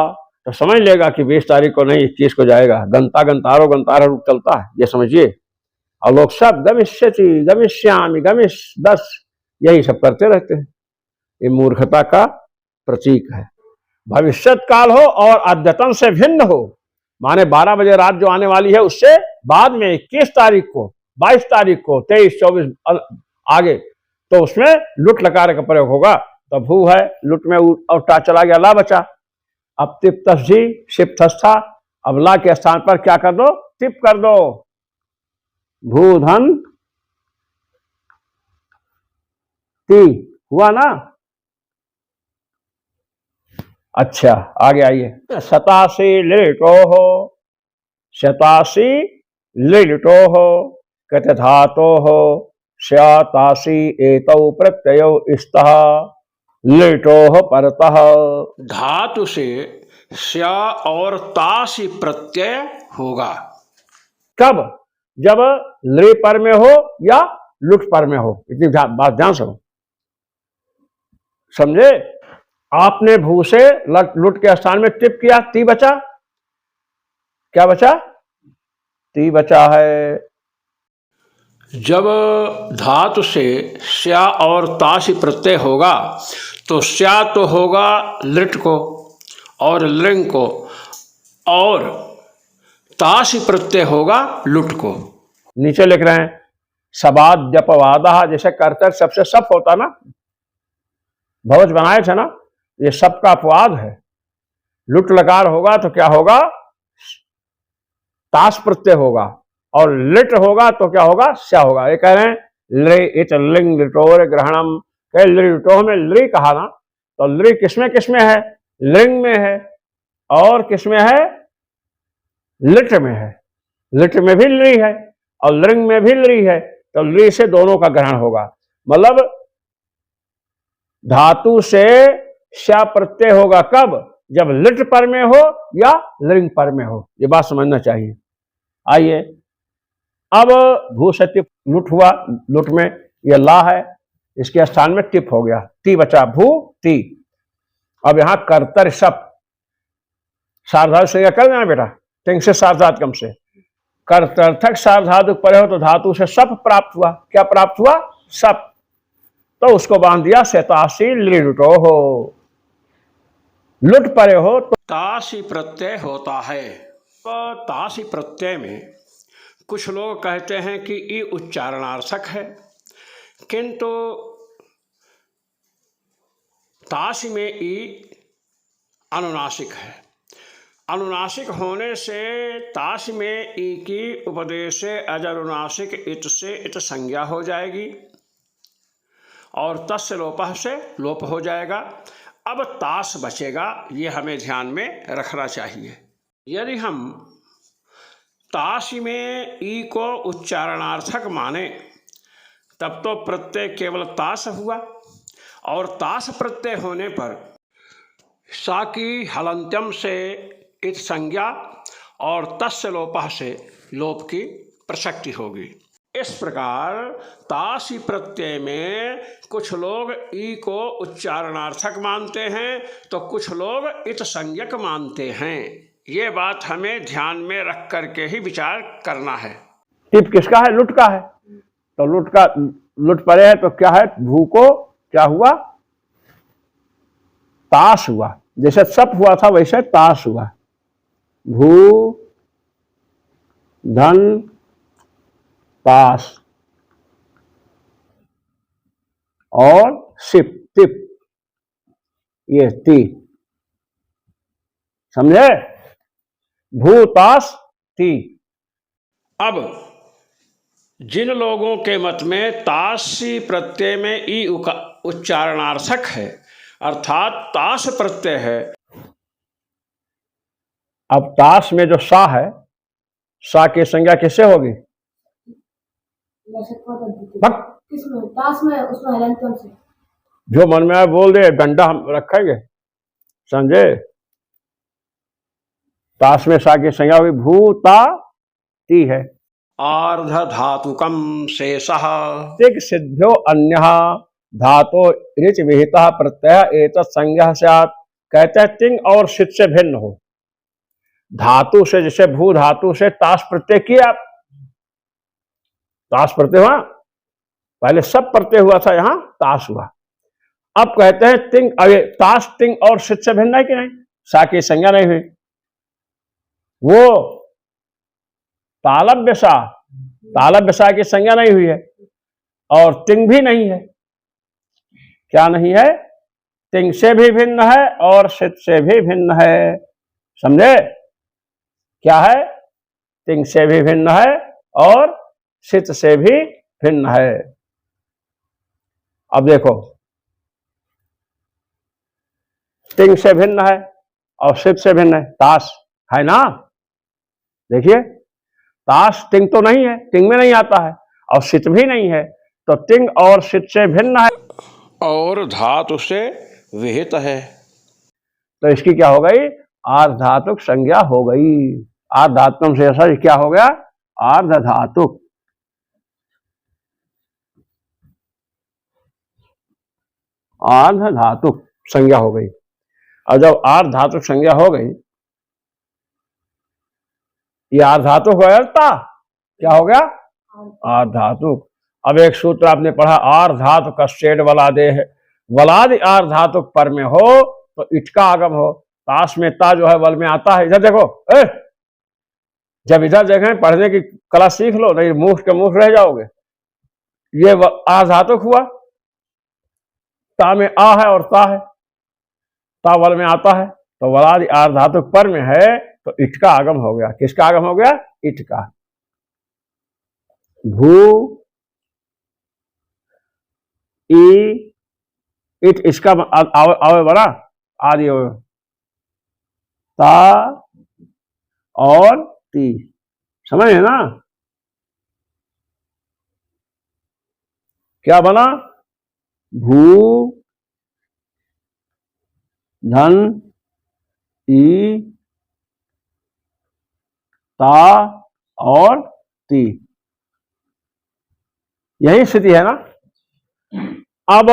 तो समझ लेगा कि 20 तारीख को नहीं 21 को जाएगा। गंता गंतारो गंतारा रूप चलता है, ये समझिए। और लोग सब गमिष्यति, गमिष्यामि, बस यही सब करते रहते हैं। ये मूर्खता का प्रतीक है। भविष्यत काल हो और अद्यतन से भिन्न हो, माने 12 बजे रात जो आने वाली है उससे बाद में 21 तारीख को, 22 तारीख को, 23, 24 आगे, तो उसमें लुट लकार का प्रयोग होगा। तो भू है, लुट में और टा चला गया, ला बचा। अब तिप तस्जी शिप था, अब ला के स्थान पर क्या कर दो? टिप कर दो। भूधन ती हुआ ना। अच्छा आगे आइए। शतासी लिटो हो, शतासी लिटो हो, कहते धातो हो श्यातासी एतौ प्रत्ययो स्तः लिटो हो परतः। धातु से श्या और तासी प्रत्यय होगा। कब? जब लृ पर में हो या लुट पर में हो। इतनी बात ध्यान से समझे। आपने भू से लुट के स्थान में टिप किया, ती बचा। क्या बचा? ती बचा है। जब धातु से स्या और तासी प्रत्यय होगा तो स्या तो होगा लिट को और लिंग को, और तासी प्रत्यय होगा लुट को। नीचे लिख रहे हैं सबाद्यपवादः, जैसे कर्तव्य सबसे सप होता ना, भवज बनाए थे ना, ये सब का अपवाद है। लुट लकार होगा तो क्या होगा? तास प्रत्यय होगा, और लिट होगा तो क्या होगा? स्या होगा। ये कह रहे हैं लिट लिंग लिटोर ग्रहणम, कह लिटो में लृ कहा ना, तो लृ किसमें है? लिंग में है, और किसमें है? लिट में है। लिट में भी लृ है और लिंग में भी लृ है, तो लृ से दोनों का ग्रहण होगा। मतलब धातु से स्या प्रत्यय होगा कब? जब लिट पर में हो या लिंग पर में हो। ये बात समझना चाहिए। आइए अब भू से टिप लुट हुआ, लुट में ये ला है, इसके स्थान में टिप हो गया, ती बचा, भू ती। अब यहां कर्तर सप सार्वधातु संज्ञा कर देना बेटा, टिंग से सार्वधातुकम से। कर्तर्थक सार्वधातुक परे हो तो धातु से सप प्राप्त हुआ। क्या प्राप्त हुआ? सप। तो उसको बांध दिया शतासी लिटो हो। लुट परे हो तो तासी प्रत्यय होता है। तो तासी प्रत्यय में कुछ लोग कहते हैं कि ई उच्चारणार्थक है, किंतु तासी में ई अनुनासिक है। अनुनासिक होने से तासी में ई की उपदेश से अजनुनासिक इत से इत संज्ञा हो जाएगी और तस्य लोपः से लोप हो जाएगा। अब तास बचेगा, ये हमें ध्यान में रखना चाहिए। यदि हम तासी में ई को उच्चारणार्थक माने तब तो प्रत्यय केवल तास हुआ, और तास प्रत्यय होने पर सा की हलंत्यम से इत संज्ञा और तस्य लोपः से लोप की प्रसक्ति होगी। इस प्रकार तासी प्रत्यय में कुछ लोग ई को उच्चारणार्थक मानते हैं तो कुछ लोग इत संज्ञक मानते हैं। ये बात हमें ध्यान में रख करके ही विचार करना है। टिप किसका है? लुट का है। तो लुट पड़े है तो क्या है? भू को क्या हुआ? ताश हुआ। जैसे सप हुआ था वैसे ताश हुआ। भू धन ताश और सिप टिप, ये ती, समझे? भूतास ती। अब जिन लोगों के मत में तासी प्रत्यय में ई उच्चारणार्थक है अर्थात ताश प्रत्यय है। अब ताश में जो सा है, सा की संज्ञा किससे होगी? ताश में उसमें हलंतम से। जो मन में आए बोल दे, डंडा हम रखेंगे, समझे? ताश में सा की संज्ञा होगी भूता ती है। आर्ध धातुकम शेषः तिक सिद्ध्यो अन्यः धातो ऋच विहितः प्रत्यय एतत् संज्ञा स्यात्। कहते हैं तिंग और सिद्ध से भिन्न हो। धातु से, जैसे भू धातु से ताश प्रत्यय किया, ताश प्रत्यय हुआ, पहले सब प्रत्यय हुआ था, यहां ताश हुआ। अब कहते हैं तिंग, ताश तिंग और सिद्ध से भिन्न है कि नहीं? सा की संज्ञा नहीं हुई। वो तालव्य सा की संज्ञा नहीं हुई है और तिंग भी नहीं है। क्या नहीं है? तिंग से भी भिन्न है और सिद्ध से भी भिन्न है, समझे? क्या है? तिंग से भी भिन्न है और सिद्ध से भी भिन्न है। अब देखो, तिंग से भिन्न है और सिद्ध से भिन्न है, ताश है ना? देखिए, ताश तिंग तो नहीं है, तिंग में नहीं आता है, और सिद्ध भी नहीं है, तो तिंग और सिद्ध से भिन्न है और धातु से विहित है। तो इसकी क्या हो गई? आर्धातुक संज्ञा हो गई। आर्धात्मम से ऐसा क्या हो गया? आर्धधातुक। आर्धधातुक संज्ञा हो गई। और जब आर्धधातुक संज्ञा हो गई, ये आर्धातुक हो गया, क्या हो गया? आर्धातुक। अब एक सूत्र आपने पढ़ा, आर्धातुक कस्टेड वलादे है, वलाद आर्धातुक पर में हो तो इट का आगम हो। ताश में ता जो है वल में आता है। इधर देखो, जब इधर देखें पढ़ने की कला सीख लो, नहीं मुख के मुख रह जाओगे। ये आर्धातुक हुआ, ता में आ है और ता है, ता वल में आता है, तो वलाद आर्धातुक पर में है तो इट का आगम हो गया। किसका आगम हो गया? इट का। भू ई इट, इसका आवे बना आदि हो, ता और ती, समझ है ना? क्या बना? भू धन ई ता और ती, यही स्थिति है ना? अब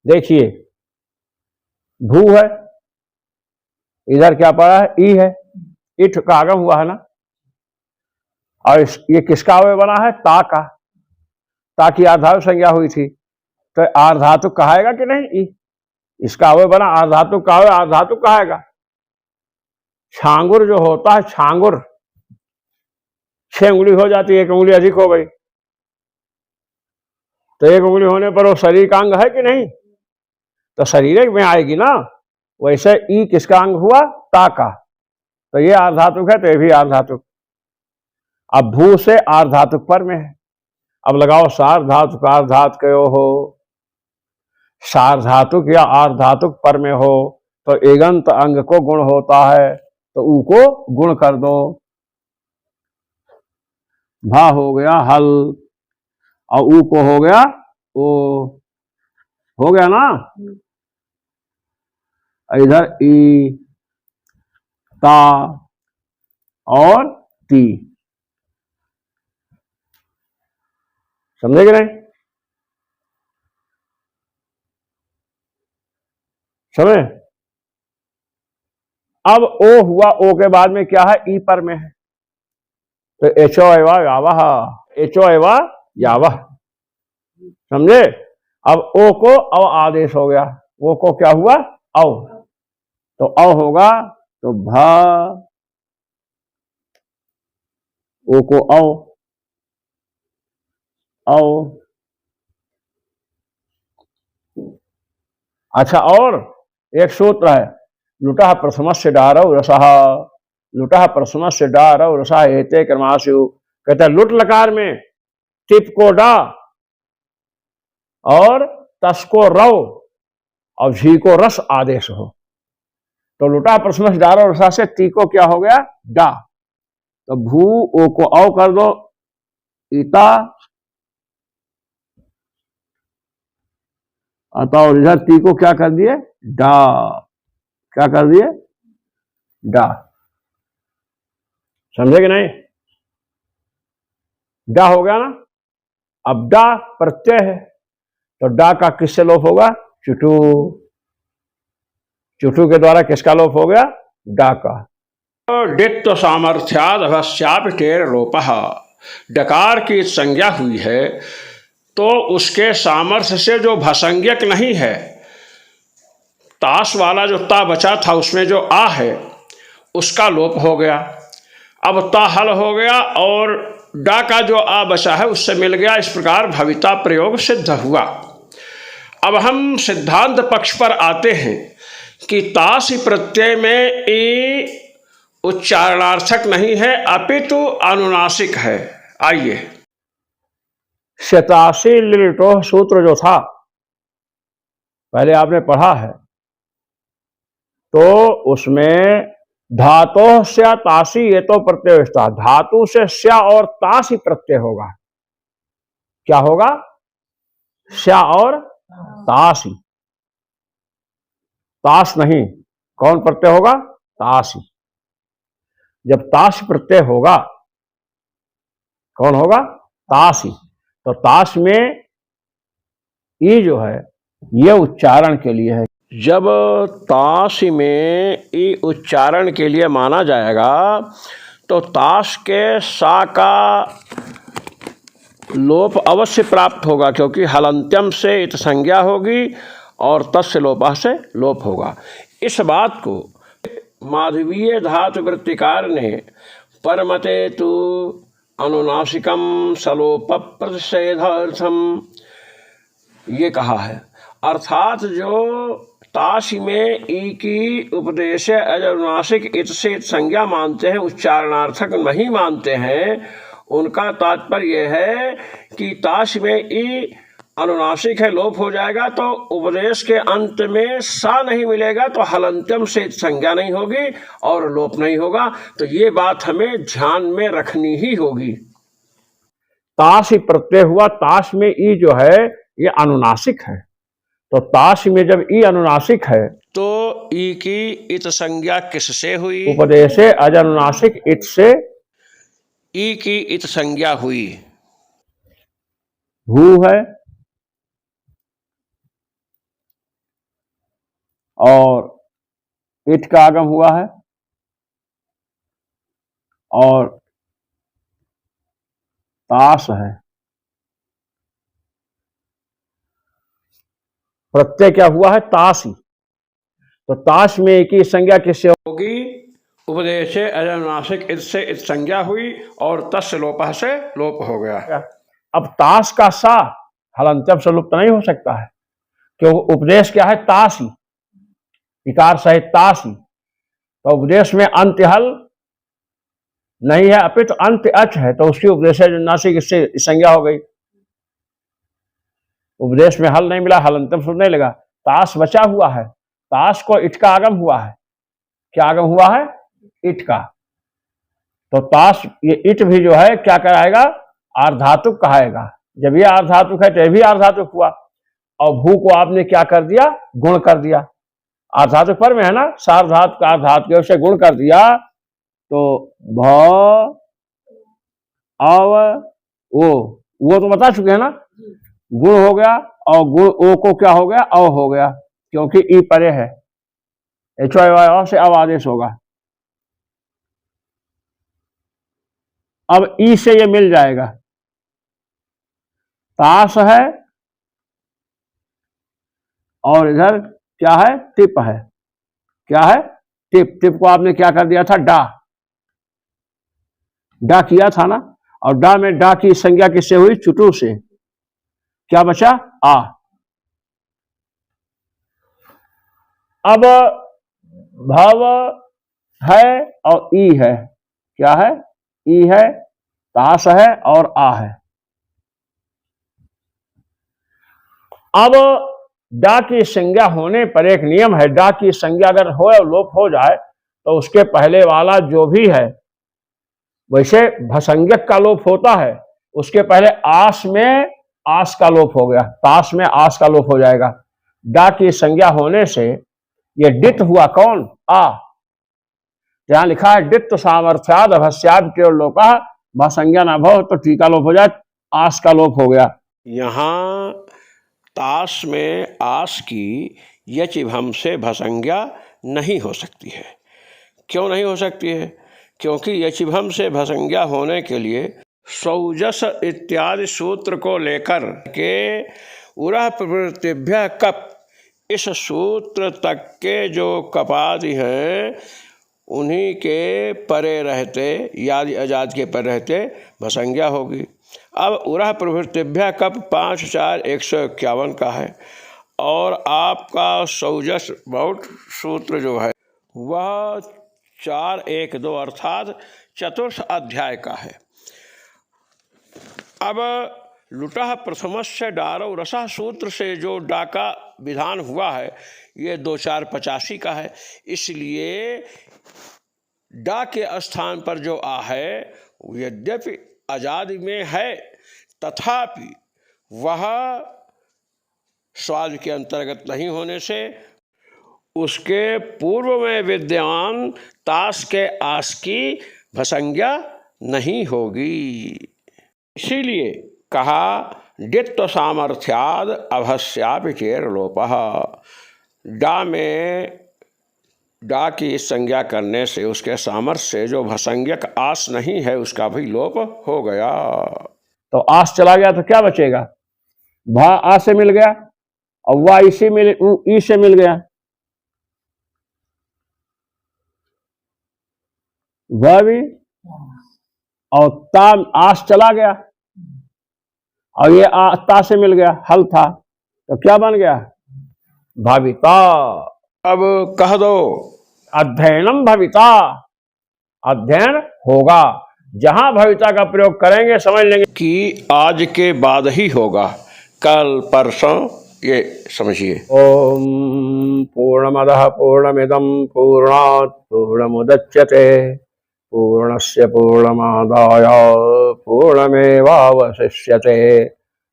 देखिए, भू है, इधर क्या पड़ा है? ई है, इट का आगम हुआ है ना, और ये किसका अवयव बना है? ता का। ता की आर्धातुक संज्ञा हुई थी, तो आर्धातुक कहाएगा कि नहीं? ई, इसका अवयव बना, आर्धातुक का अवयव आर्धातुक कहाएगा। छांगुर जो होता है, छांगुर 6 उंगली हो जाती है, 1 उंगली अधिक हो गई, तो 1 उंगली होने पर वो शरीर का अंग है कि नहीं? तो शरीर में आएगी ना। वैसे ई किसका अंग हुआ? ता का। तो ये आर्धातुक है, तो ये भी आर्धातुक। अब भू से आर्धातुक पर में है। अब लगाओ सार्धातुक आर्धात कयो हो, सार्धातुक या आर्धातुक पर में हो तो एगंत अंग को गुण होता है, तो ऊ को गुण कर दो। भा हो गया हल और ऊ को हो गया ओ, हो गया ना? इधर ई ता और ती, समझे कि नहीं? समझे? अब ओ हुआ, ओ के बाद में क्या है? ई पर में है, तो एचो एवा यावह, एचो एवा यावह। समझे? अब ओ को अव आदेश हो गया, ओ को क्या हुआ? अव, तो अव होगा तो भ, ओ को अव, अव। अच्छा, और एक सूत्र है, लुटा प्रथम से डारव रसः, लुटा प्रथम से डारव रसः एते क्रमाशु। कहते हैं लुट लकार में टिप को डा और तस को रव और झी को रस आदेश हो, तो लुटा प्रथम से डारव रसा से ती को क्या हो गया? डा। तो भू, ओ को अव कर दो, इता, अतः और इधर ती को क्या कर दिए? डा। क्या कर दिए? डा। समझे कि नहीं? डा हो गया ना। अब डा प्रत्यय है, तो डा का किससे लोप होगा? चुटू, चुटू के द्वारा किसका लोप हो गया? डा का। डित्व सामर्थ्याद अवश्यापि टेर लोपः, डकार की संज्ञा हुई है तो उसके सामर्थ्य से जो भसंज्ञक नहीं है, ताश वाला जो ता बचा था उसमें जो आ है उसका लोप हो गया। अब ता हल हो गया और डा का जो आ बचा है उससे मिल गया। इस प्रकार भविता प्रयोग सिद्ध हुआ। अब हम सिद्धांत पक्ष पर आते हैं कि तासी प्रत्यय में ई उच्चारणार्थक नहीं है अपितु अनुनासिक है। आइए, शतासी लिटोह सूत्र जो था पहले आपने पढ़ा है, तो उसमें धातु से तासी ये तो प्रत्यय था, धातु से स्या और तासी प्रत्यय होगा। क्या होगा? स्या और तासी, तास नहीं। कौन प्रत्यय होगा? तासी। जब ताश प्रत्यय होगा, कौन होगा? तासी। तो ताश में ई जो है ये उच्चारण के लिए है। जब ताश में ई उच्चारण के लिए माना जाएगा तो ताश के सा का लोप अवश्य प्राप्त होगा, क्योंकि हलंत्यम से इत संज्ञा होगी और तस्य लोपः से लोप होगा। इस बात को माधवीय धातु वृत्तिकार ने परमते तु अनुनासिकम सलोप प्रतिषेधार्थम ये कहा है। अर्थात जो ताश में ई की उपदेश अनुनासिक इत से संज्ञा मानते हैं, उच्चारणार्थक नहीं मानते हैं, उनका तात्पर्य है कि ताश में ई अनुनासिक है, लोप हो जाएगा तो उपदेश के अंत में सा नहीं मिलेगा तो हलंत्यम से संज्ञा नहीं होगी और लोप नहीं होगा। तो ये बात हमें ध्यान में रखनी ही होगी। ताश ही प्रत्यय हुआ, ताश में ई जो है ये अनुनासिक है, तो ताश में जब ई अनुनासिक है तो ई की इत संज्ञा किससे हुई? उपदेश अजनुनासिक इत से ई की इत संज्ञा हुई। भू है और इट का आगम हुआ है और ताश है। प्रत्यय क्या हुआ है? ताश ही। तो ताश में की संज्ञा किससे होगी? उपदेश अजनुनासिक इत से इत संज्ञा हुई और तस्य लोपः से लोप हो गया। अब ताश का सा हलंत्यम से लुप्त नहीं हो सकता है, क्योंकि उपदेश क्या है? ताश ही, इकार सहित ताश ही। तो उपदेश में अंत्य हल नहीं है अपितु अंत्य अच है, तो उसकी उपदेश नासिक इससे संज्ञा हो गई। उपदेश में हल नहीं मिला, हलंत्यम सूत्र नहीं लगा, ताश बचा हुआ है, ताश को इट का आगम हुआ है। क्या आगम हुआ है? इट का। तो ताश ये इट भी जो है क्या कराएगा? आर्धातुक कहाएगा। जब ये आर्धातुक है तो ये भी आर्धातुक हुआ, और भू को आपने क्या कर दिया? गुण कर दिया। आर्धातुक पर में है ना, सार्वधातु का आर्धातुक से गुण कर दिया, तो भ अव ओ वो तो बता चुके हैं ना, गुण हो गया और गुण ओ को क्या हो गया, अ हो गया, क्योंकि ई परे है, HYY से अब आदेश होगा। अब ई से ये मिल जाएगा, ताश है और इधर क्या है, टिप है, क्या है, टिप। टिप को आपने क्या कर दिया था, डा, डा किया था ना, और डा में डा की संज्ञा किससे हुई, चुटू से, क्या बचा, आ। अब भव है और ई है, क्या है, ई है, ताश है और आ है। अब डा की संज्ञा होने पर एक नियम है, डा की संज्ञा अगर हो या लोप हो जाए तो उसके पहले वाला जो भी है, वैसे भसंज्ञक का लोप होता है, उसके पहले आस में आस का लोप हो गया, ताश में आस का लोप हो जाएगा। डा की संज्ञा होने से ये डित हुआ कौन, आ। यहां लिखा है डित सामर्थ्याद अभस्याद केवल लोपा, भसंज्ञा न भव, तो टीका लोप हो जाए, आस का लोप हो गया। यहाँ ताश में आस की यच भम से भसंज्ञा नहीं हो सकती है। क्यों नहीं हो सकती है, क्योंकि यचिभम से भसंज्ञा होने के लिए सौजस इत्यादि सूत्र को लेकर के उरह प्रवृत्तिभ्य कप, इस सूत्र तक के जो कपादि हैं उन्हीं के परे रहते, याद अजाद के परे रहते भसंज्ञा होगी। अब उरह प्रवृत्तिभ्य कप 5 4 151 का है, और आपका सौजस बहुत सूत्र जो है वह 4 1 2 अर्थात चतुर्थ अध्याय का है। अब लुटह प्रथमस्य डारौ रसः सूत्र से जो डा का विधान हुआ है ये 2 4 85 का है, इसलिए डा के स्थान पर जो आ है यद्यपि आजादी में है तथापि वह स्वाद के अंतर्गत नहीं होने से उसके पूर्व में विद्यमान ताश के आस की भसंज्ञा नहीं होगी। इसीलिए कहा डित्व सामर्थ्याद अभस्यापि चेर लोपः, डा में डा की संज्ञा करने से उसके सामर्थ्य से जो भसंज्ञक आस नहीं है उसका भी लोप हो गया। तो आस चला गया तो क्या बचेगा, भा आ से मिल गया और वाह इसी मिल ई से मिल गया, वह भी, और ता आस चला गया और ये ता से मिल गया, हल था, तो क्या बन गया, भाविता। अब कह दो अध्ययनम भविता, अध्ययन होगा, जहां भविता का प्रयोग करेंगे समझ लेंगे कि आज के बाद ही होगा, कल परसों ये समझिए। ओम पूर्णमदः पूर्णमिदं पूर्णात् पूर्णमुदच्यते पूर्णस्य पूर्णमादाय पूर्णमेवावशिष्यते।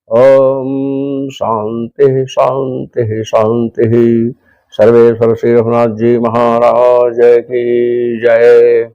ओम शांति शांति शांति। सर्वेश्वर श्री रघुनाथ जी महाराज की जय।